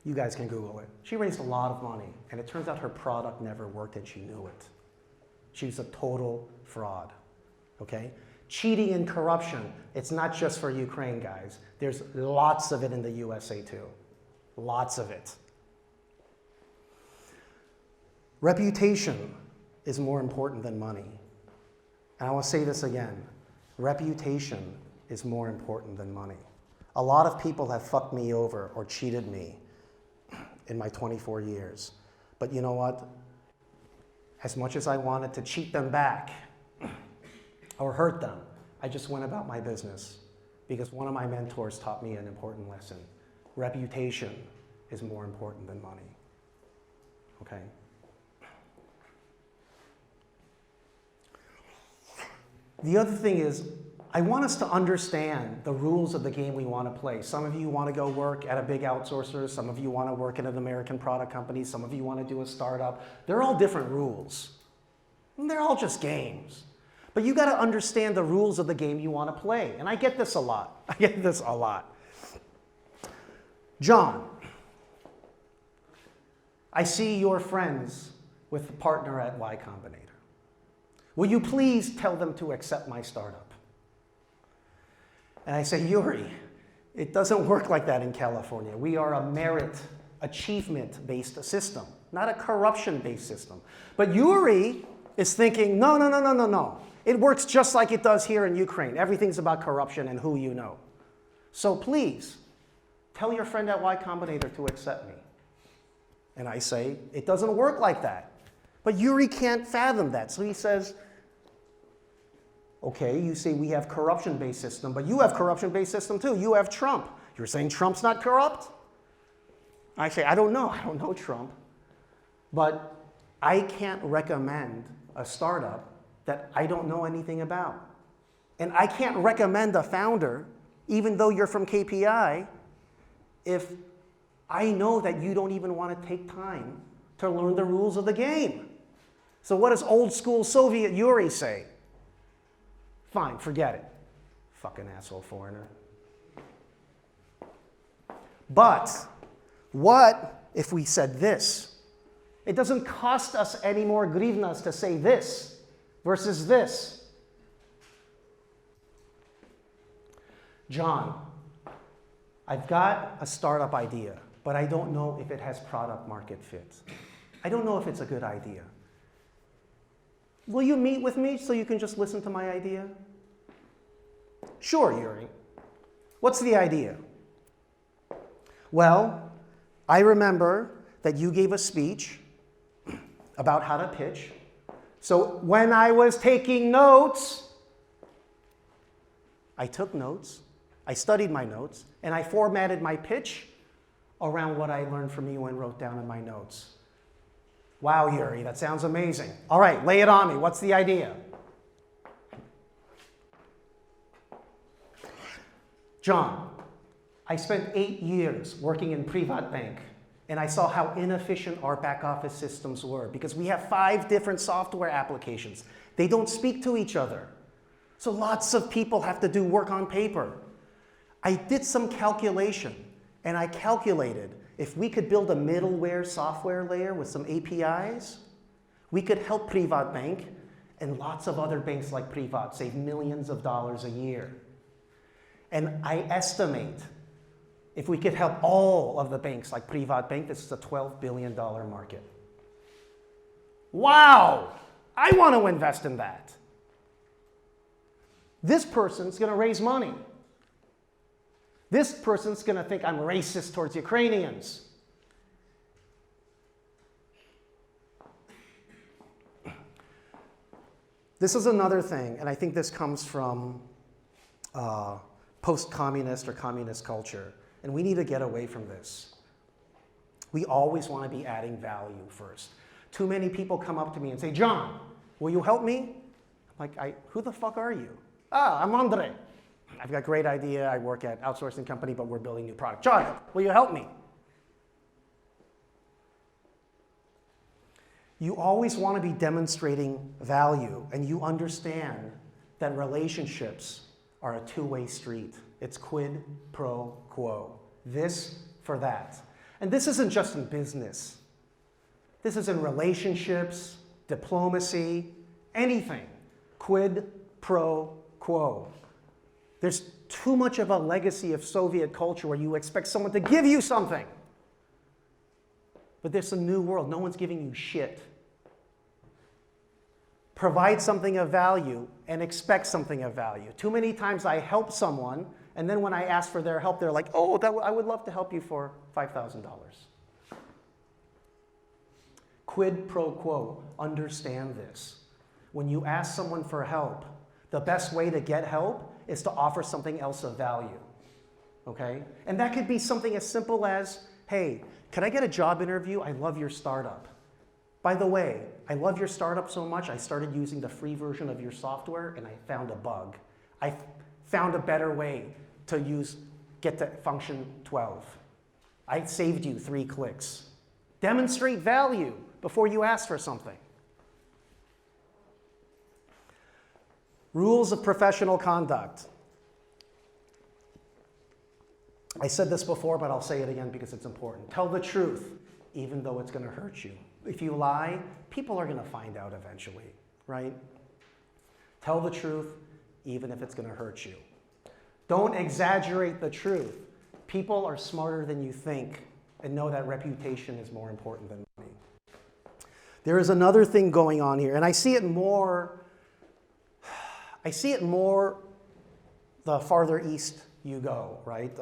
Speaker 1: You guys can Google it. She raised a lot of money, and it turns out her product never worked and she knew it. She was a total fraud, okay? Cheating and corruption, it's not just for Ukraine, guys. There's lots of it in the USA too. Lots of it. Reputation is more important than money. And I want to say this again. Reputation is more important than money. A lot of people have fucked me over or cheated me in my 24 years. But you know what? As much as I wanted to cheat them back or hurt them, I just went about my business because one of my mentors taught me an important lesson. Reputation is more important than money. Okay? The other thing is, I want us to understand the rules of the game we want to play. Some of you want to go work at a big outsourcer. Some of you want to work at an American product company. Some of you want to do a startup. They're all different rules. And they're all just games. But you got to understand the rules of the game you want to play. And I get this a lot. I get this a lot. John, I see you're friends with the partner at Y Combinator. Will you please tell them to accept my startup? And I say, Yuri, it doesn't work like that in California. We are a merit, achievement-based system, not a corruption-based system. But Yuri is thinking, no, no, no, no, no, no. It works just like it does here in Ukraine. Everything's about corruption and who you know. So please, tell your friend at Y Combinator to accept me. And I say, it doesn't work like that. But Yuri can't fathom that. So he says, okay, you say we have corruption-based system, but you have corruption-based system too. You have Trump. You're saying Trump's not corrupt? I say, I don't know Trump. But I can't recommend a startup that I don't know anything about. And I can't recommend a founder, even though you're from KPI, if I know that you don't even want to take time to learn the rules of the game. So what does old school Soviet Yuri say? Fine, forget it. Fucking asshole foreigner. But what if we said this? It doesn't cost us any more grivnas to say this versus this. John, I've got a startup idea, but I don't know if it has product market fit. I don't know if it's a good idea. Will you meet with me so you can just listen to my idea? Sure, Yuri. What's the idea? Well, I remember that you gave a speech about how to pitch. So when I was taking notes, I took notes, I studied my notes, and I formatted my pitch around what I learned from you and wrote down in my notes. Wow, Yuri, that sounds amazing. All right, lay it on me. What's the idea? John, I spent 8 years working in Privat Bank, and I saw how inefficient our back office systems were because we have 5 different software applications. They don't speak to each other. So lots of people have to do work on paper. I did some calculation, and I calculated if we could build a middleware software layer with some APIs, we could help Privat Bank and lots of other banks like Privat save millions of dollars a year. And I estimate if we could help all of the banks like Privat Bank, this is a $12 billion market. Wow! I want to invest in that. This person's going to raise money. This person's going to think I'm racist towards Ukrainians. This is another thing, and I think this comes from post-communist or communist culture, and we need to get away from this. We always want to be adding value first. Too many people come up to me and say, John, will you help me? I'm like, who the fuck are you? I'm Andre. I've got a great idea. I work at outsourcing company, but we're building new product. John, will you help me? You always want to be demonstrating value, and you understand that relationships are a two-way street. It's quid pro quo. This for that. And this isn't just in business. This is in relationships, diplomacy, anything. Quid pro quo. There's too much of a legacy of Soviet culture where you expect someone to give you something. But there's a new world. No one's giving you shit. Provide something of value and expect something of value. Too many times I help someone, and then when I ask for their help, they're like, oh, I would love to help you for $5,000. Quid pro quo. Understand this. When you ask someone for help, the best way to get help is to offer something else of value. Okay? And that could be something as simple as, hey, could I get a job interview? I love your startup. By the way, I love your startup so much, I started using the free version of your software and I found a bug. I found a better way to get to function 12. I saved you 3 clicks. Demonstrate value before you ask for something. Rules of professional conduct. I said this before, but I'll say it again because it's important. Tell the truth, even though it's going to hurt you. If you lie, people are going to find out eventually, right? Tell the truth, even if it's going to hurt you. Don't exaggerate the truth. People are smarter than you think, and know that reputation is more important than money. There is another thing going on here, and I see it more the farther east you go, right?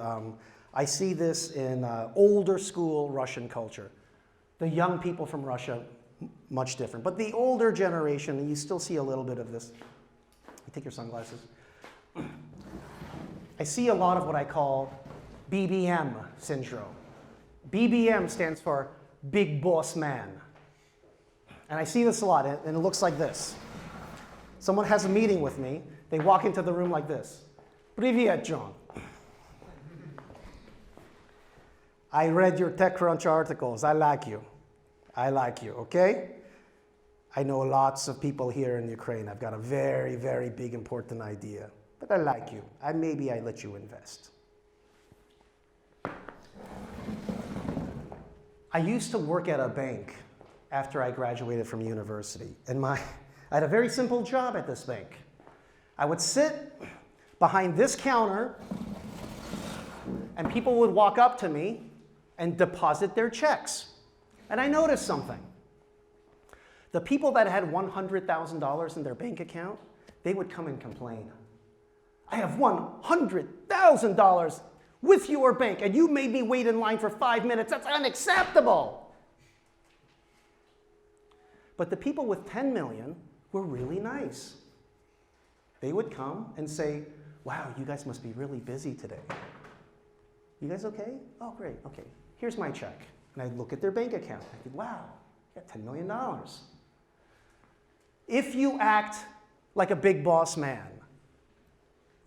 Speaker 1: I see this in older school Russian culture. The young people from Russia, much different. But the older generation, you still see a little bit of this. Take your sunglasses. I see a lot of what I call Bbm Syndrome. Bbm stands for Big Boss Man. And I see this a lot, and it looks like this. Someone has a meeting with me. They walk into the room like this. Привет, John. I read your TechCrunch articles. I like you. I like you, okay? I know lots of people here in Ukraine. I've got a very, very big, important idea. But I like you. Maybe I let you invest. I used to work at a bank after I graduated from university. And I had a very simple job at this bank. I would sit behind this counter, and people would walk up to me and deposit their checks. And I noticed something. The people that had $100,000 in their bank account, they would come and complain. I have $100,000 with your bank, and you made me wait in line for 5 minutes. That's unacceptable. But the people with 10 million were really nice. They would come and say, wow, you guys must be really busy today. You guys okay? Oh, great, okay. Here's my check. And I'd look at their bank account. I'd think, wow, you got $10 million. If you act like a big boss man,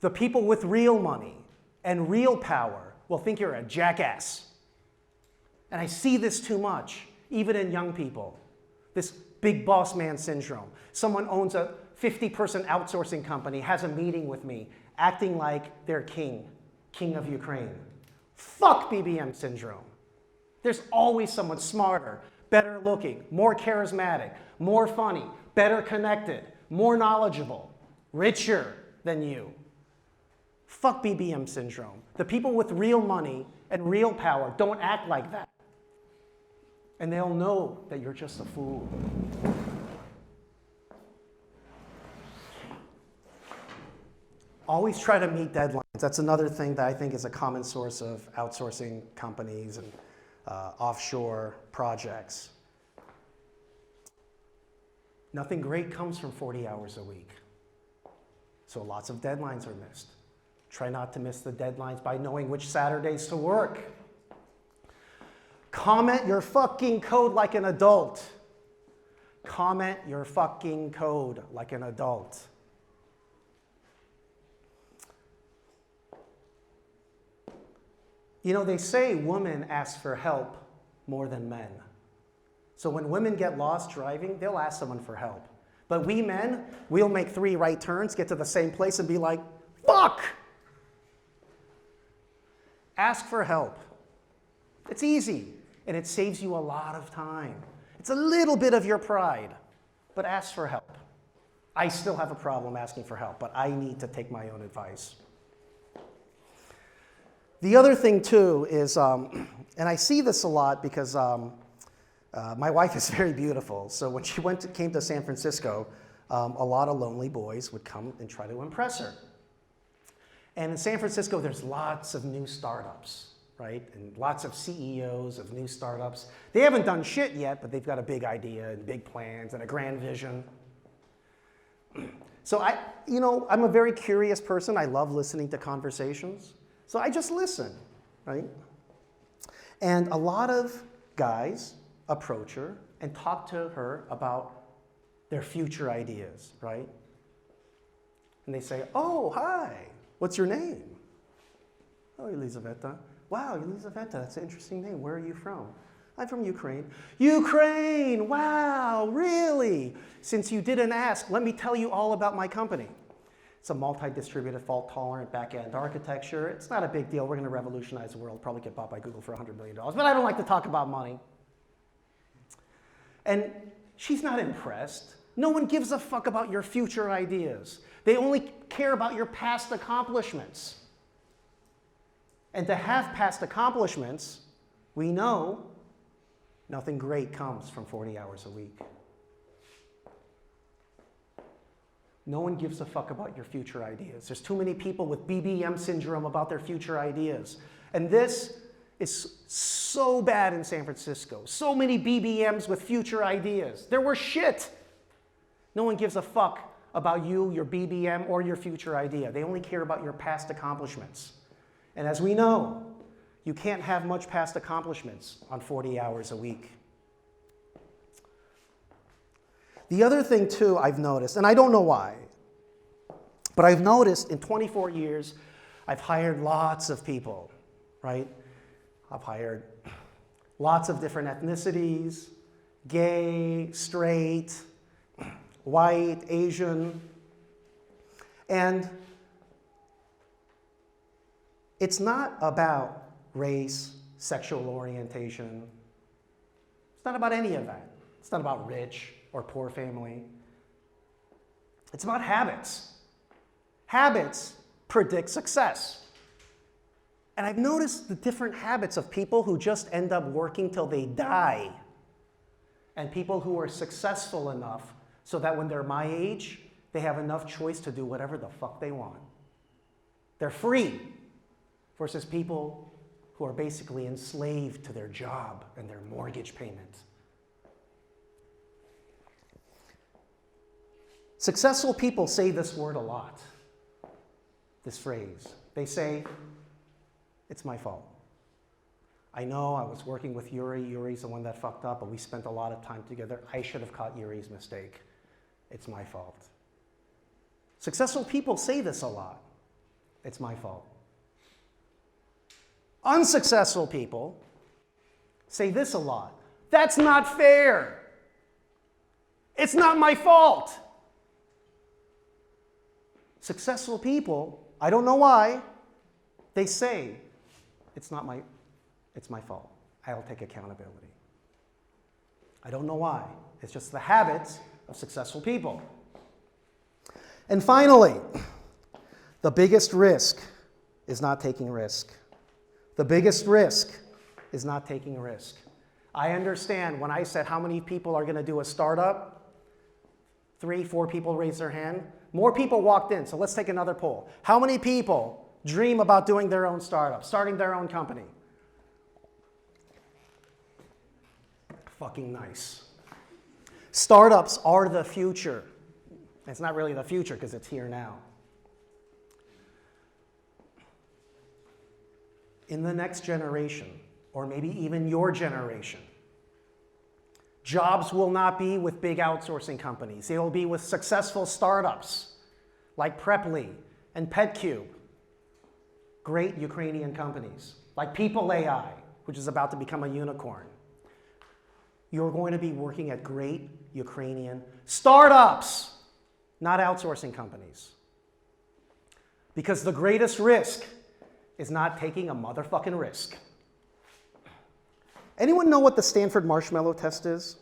Speaker 1: the people with real money and real power will think you're a jackass. And I see this too much, even in young people. This big boss man syndrome. Someone owns a 50-person outsourcing company, has a meeting with me, acting like they're king of Ukraine. Fuck Bbm Syndrome. There's always someone smarter, better looking, more charismatic, more funny, better connected, more knowledgeable, richer than you. Fuck Bbm Syndrome. The people with real money and real power don't act like that. And they'll know that you're just a fool. Always try to meet deadlines. That's another thing that I think is a common source of outsourcing companies and offshore projects. Nothing great comes from 40 hours a week. So lots of deadlines are missed. Try not to miss the deadlines by knowing which Saturdays to work. Comment your fucking code like an adult. Comment your fucking code like an adult. You know, they say women ask for help more than men. So when women get lost driving, they'll ask someone for help. But we men, we'll make 3 right turns, get to the same place, and be like, fuck! Ask for help. It's easy, and it saves you a lot of time. It's a little bit of your pride, but ask for help. I still have a problem asking for help, but I need to take my own advice. The other thing, too, is, and I see this a lot because my wife is very beautiful. So when she came to San Francisco, a lot of lonely boys would come and try to impress her. And in San Francisco, there's lots of new startups, right? And lots of CEOs of new startups. They haven't done shit yet, but they've got a big idea and big plans and a grand vision. So I'm a very curious person. I love listening to conversations. So I just listen, right? And a lot of guys approach her and talk to her about their future ideas, right? And they say, oh, hi, what's your name? Oh, Elizaveta. Wow, Elizaveta, that's an interesting name. Where are you from? I'm from Ukraine. Ukraine, wow, really? Since you didn't ask, let me tell you all about my company. It's a multi-distributed, fault-tolerant back-end architecture. It's not a big deal. We're going to revolutionize the world, probably get bought by Google for $100 million. But I don't like to talk about money. And she's not impressed. No one gives a fuck about your future ideas. They only care about your past accomplishments. And to have past accomplishments, we know nothing great comes from 40 hours a week. No one gives a fuck about your future ideas. There's too many people with Bbm Syndrome about their future ideas. And this is so bad in San Francisco. So many BBMs with future ideas. There were shit. No one gives a fuck about you, your BBM, or your future idea. They only care about your past accomplishments. And as we know, you can't have much past accomplishments on 40 hours a week. The other thing, too, I've noticed, and I don't know why, but I've noticed in 24 years, I've hired lots of people, right? I've hired lots of different ethnicities, gay, straight, white, Asian, and it's not about race, sexual orientation. It's not about any of that. It's not about rich or poor family. It's about habits. Habits predict success. And I've noticed the different habits of people who just end up working till they die, and people who are successful enough so that when they're my age, they have enough choice to do whatever the fuck they want. They're free, versus people who are basically enslaved to their job and their mortgage payment. Successful people say this word a lot, this phrase. They say, it's my fault. I know I was working with Yuri. Yuri's the one that fucked up, but we spent a lot of time together. I should have caught Yuri's mistake. It's my fault. Successful people say this a lot. It's my fault. Unsuccessful people say this a lot. That's not fair. It's not my fault. Successful people, I don't know why, they say, it's my fault. I'll take accountability. I don't know why. It's just the habits of successful people. And finally, the biggest risk is not taking risk. The biggest risk is not taking risk. I understand when I said how many people are going to do a startup, 3, 4 people raised their hand. More people walked in, so let's take another poll. How many people dream about doing their own startup, starting their own company? Fucking nice. Startups are the future. It's not really the future because it's here now. In the next generation, or maybe even your generation, jobs will not be with big outsourcing companies. They will be with successful startups like Preply and PetCube, great Ukrainian companies, like People AI, which is about to become a unicorn. you're going to be working at great Ukrainian startups, not outsourcing companies. Because the greatest risk is not taking a motherfucking risk. Anyone know what the Stanford marshmallow test is?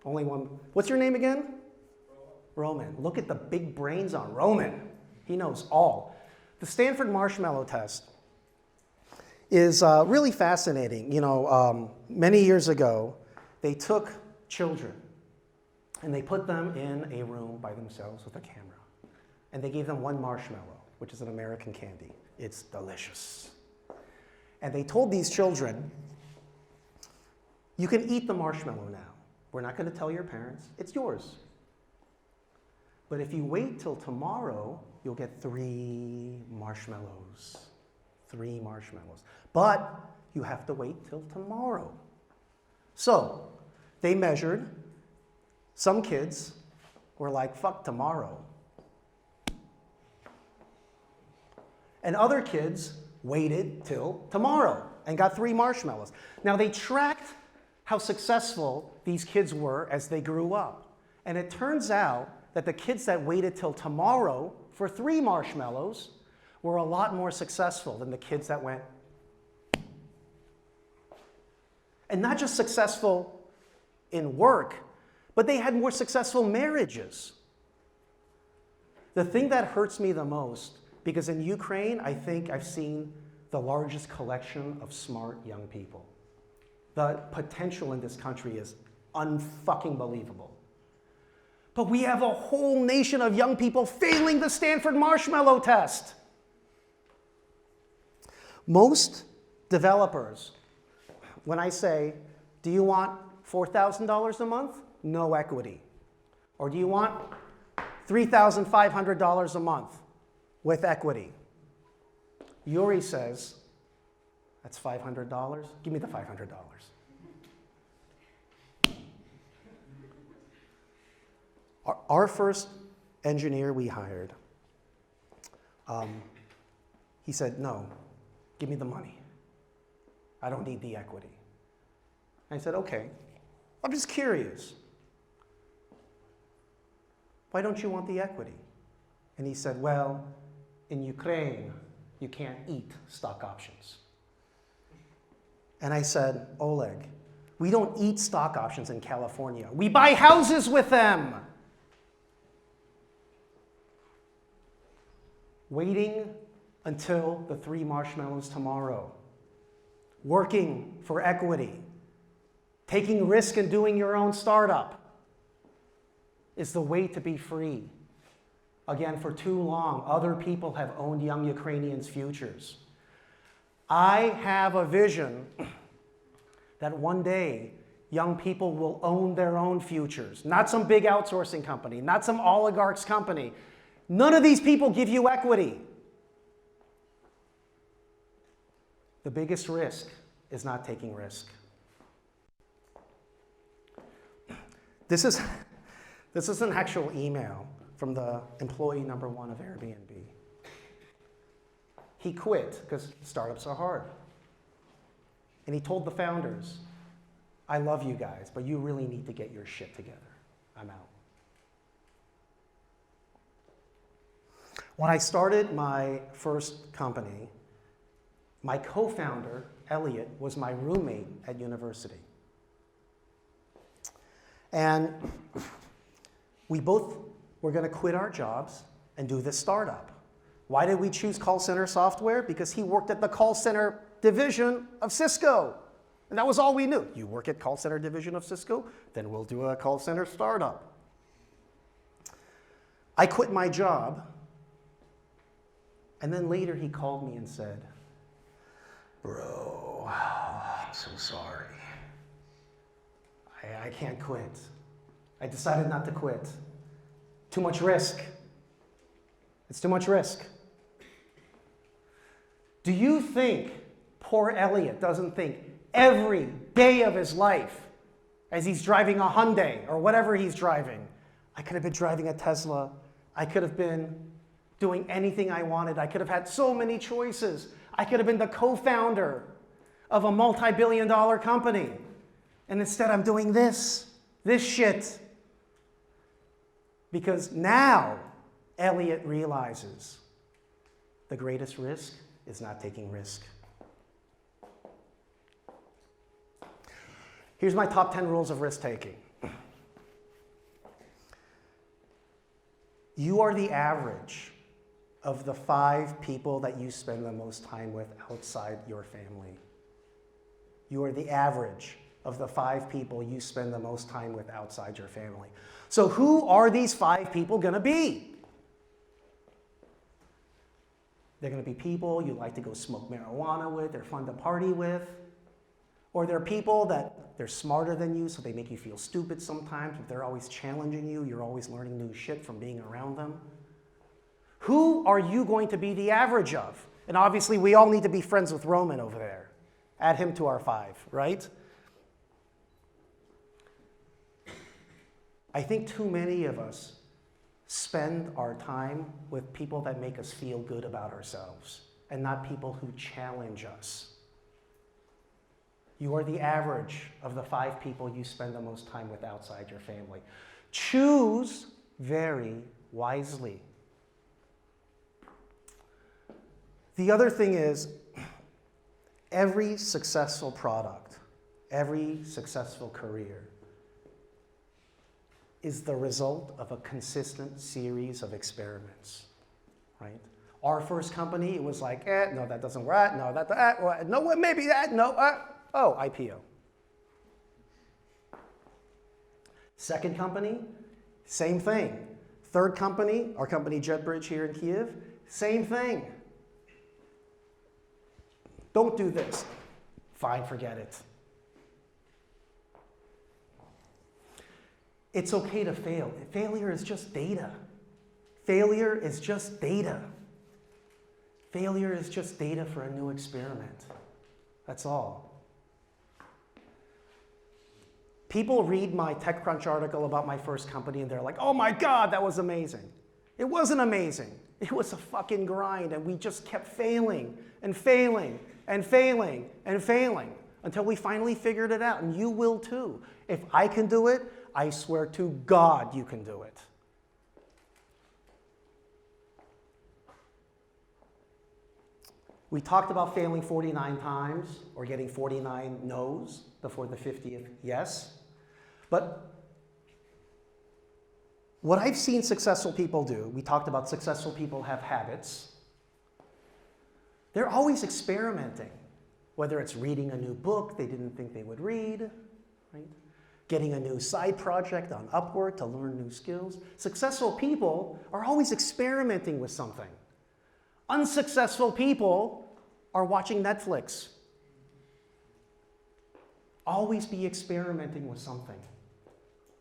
Speaker 1: Only one. What's your name again? Roman. Look at the big brains on Roman. He knows all. The Stanford marshmallow test is really fascinating. You know, many years ago, they took children and they put them in a room by themselves with a camera. And they gave them one marshmallow, which is an American candy. It's delicious. And they told these children, you can eat the marshmallow now. We're not going to tell your parents. It's yours. But if you wait till tomorrow, you'll get 3 marshmallows. 3 marshmallows. But you have to wait till tomorrow. So they measured. Some kids were like, fuck tomorrow. And other kids waited till tomorrow and got 3 marshmallows. Now they tracked how successful these kids were as they grew up. And it turns out that the kids that waited till tomorrow for 3 marshmallows were a lot more successful than the kids that went. And not just successful in work, but they had more successful marriages. The thing that hurts me the most, because in Ukraine, I think I've seen the largest collection of smart young people. The potential in this country is unfucking believable. But we have a whole nation of young people failing the Stanford marshmallow test. Most developers, when I say, do you want $4,000 a month? No equity. Or do you want $3,500 a month with equity? Yuri says, that's $500. Give me the $500. Our first engineer we hired, he said, no, give me the money. I don't need the equity. I said, okay, I'm just curious. Why don't you want the equity? And he said, well, in Ukraine, you can't eat stock options. And I said, Oleg, we don't eat stock options in California. We buy houses with them. Waiting until the 3 marshmallows tomorrow. Working for equity. Taking risk and doing your own startup is the way to be free. Again, for too long, other people have owned young Ukrainians' futures. I have a vision that one day young people will own their own futures. Not some big outsourcing company, not some oligarch's company. None of these people give you equity. The biggest risk is not taking risk. This is an actual email from the employee number 1 of Airbnb. He quit because startups are hard. And he told the founders, I love you guys, but you really need to get your shit together. I'm out. When I started my first company, my co-founder, Elliot, was my roommate at university. And we both were going to quit our jobs and do this startup. Why did we choose call center software? Because he worked at the call center division of Cisco. And that was all we knew. You work at call center division of Cisco, then we'll do a call center startup. I quit my job. And then later he called me and said, bro, I'm so sorry. I can't quit. I decided not to quit. Too much risk. It's too much risk. Do you think poor Elliot doesn't think every day of his life as he's driving a Hyundai or whatever he's driving, I could have been driving a Tesla. I could have been doing anything I wanted. I could have had so many choices. I could have been the co-founder of a multi-billion-dollar company. And instead I'm doing this shit. Because now Elliot realizes the greatest risk is not taking risk. Here's my top 10 rules of risk-taking. You are the average of the 5 people that you spend the most time with outside your family. You are the average of the 5 people you spend the most time with outside your family. So who are these 5 people going to be? They're going to be people you like to go smoke marijuana with, they're fun to party with. Or they're people that they're smarter than you, so they make you feel stupid sometimes, but they're always challenging you, you're always learning new shit from being around them. Who are you going to be the average of? And obviously we all need to be friends with Roman over there. Add him to our 5, right? I think too many of us spend our time with people that make us feel good about ourselves and not people who challenge us. You are the average of the 5 people you spend the most time with outside your family. Choose very wisely. The other thing is, every successful product, every successful career is the result of a consistent series of experiments, right? Our first company, it was like, no, that doesn't work, no, that, no, maybe that, no, oh, IPO. Second company, same thing. Third company, our company JetBridge here in Kyiv, same thing. Don't do this. Fine, forget it. It's okay to fail. Failure is just data. Failure is just data. Failure is just data for a new experiment. That's all. People read my TechCrunch article about my first company and they're like, oh my God, that was amazing. It wasn't amazing. It was a fucking grind, and we just kept failing and failing and failing and failing until we finally figured it out, and you will too. If I can do it, I swear to God you can do it. We talked about failing 49 times or getting 49 no's before the 50th yes. But what I've seen successful people do, we talked about successful people have habits. They're always experimenting, whether it's reading a new book they didn't think they would read, right? Getting a new side project on Upwork to learn new skills. Successful people are always experimenting with something. Unsuccessful people are watching Netflix. Always be experimenting with something.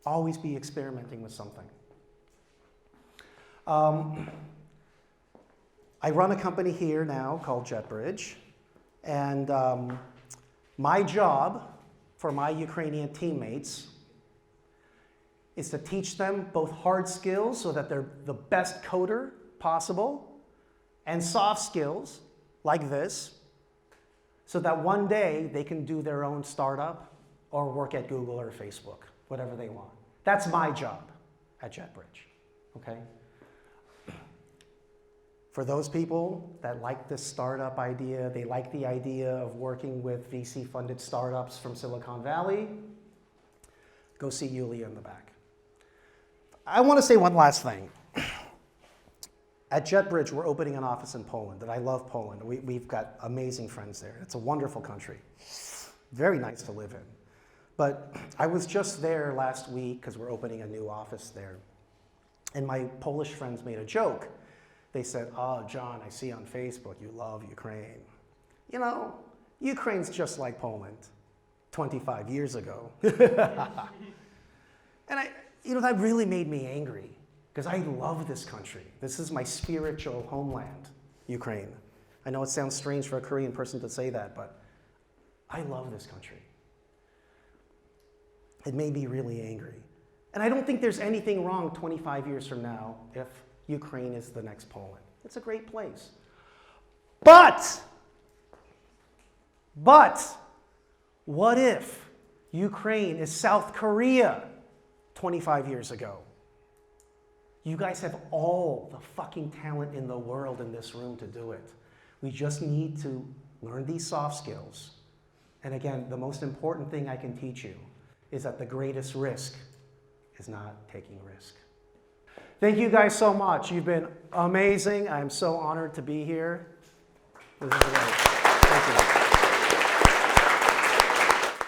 Speaker 1: Always be experimenting with something. I run a company here now called JetBridge, and my job for my Ukrainian teammates is to teach them both hard skills so that they're the best coder possible, and soft skills like this, so that one day they can do their own startup or work at Google or Facebook, whatever they want. That's my job at JetBridge, okay? For those people that like this startup idea, they like the idea of working with VC-funded startups from Silicon Valley, go see Yulia in the back. I want to say one last thing. At JetBridge, we're opening an office in Poland, and I love Poland. We've got amazing friends there. It's a wonderful country. Very nice to live in. But I was just there last week because we're opening a new office there. And my Polish friends made a joke. They said, oh, John, I see on Facebook you love Ukraine. You know, Ukraine's just like Poland 25 years ago. And that really made me angry because I love this country. This is my spiritual homeland, Ukraine. I know it sounds strange for a Korean person to say that, but I love this country. It made me really angry. And I don't think there's anything wrong 25 years from now if Ukraine is the next Poland. It's a great place. But What if Ukraine is South Korea 25 years ago? You guys have all the fucking talent in the world in this room to do it. We just need to learn these soft skills. And again, the most important thing I can teach you is that the greatest risk is not taking risk. Thank you guys so much. You've been amazing. I'm so honored to be here. This is great. Thank you.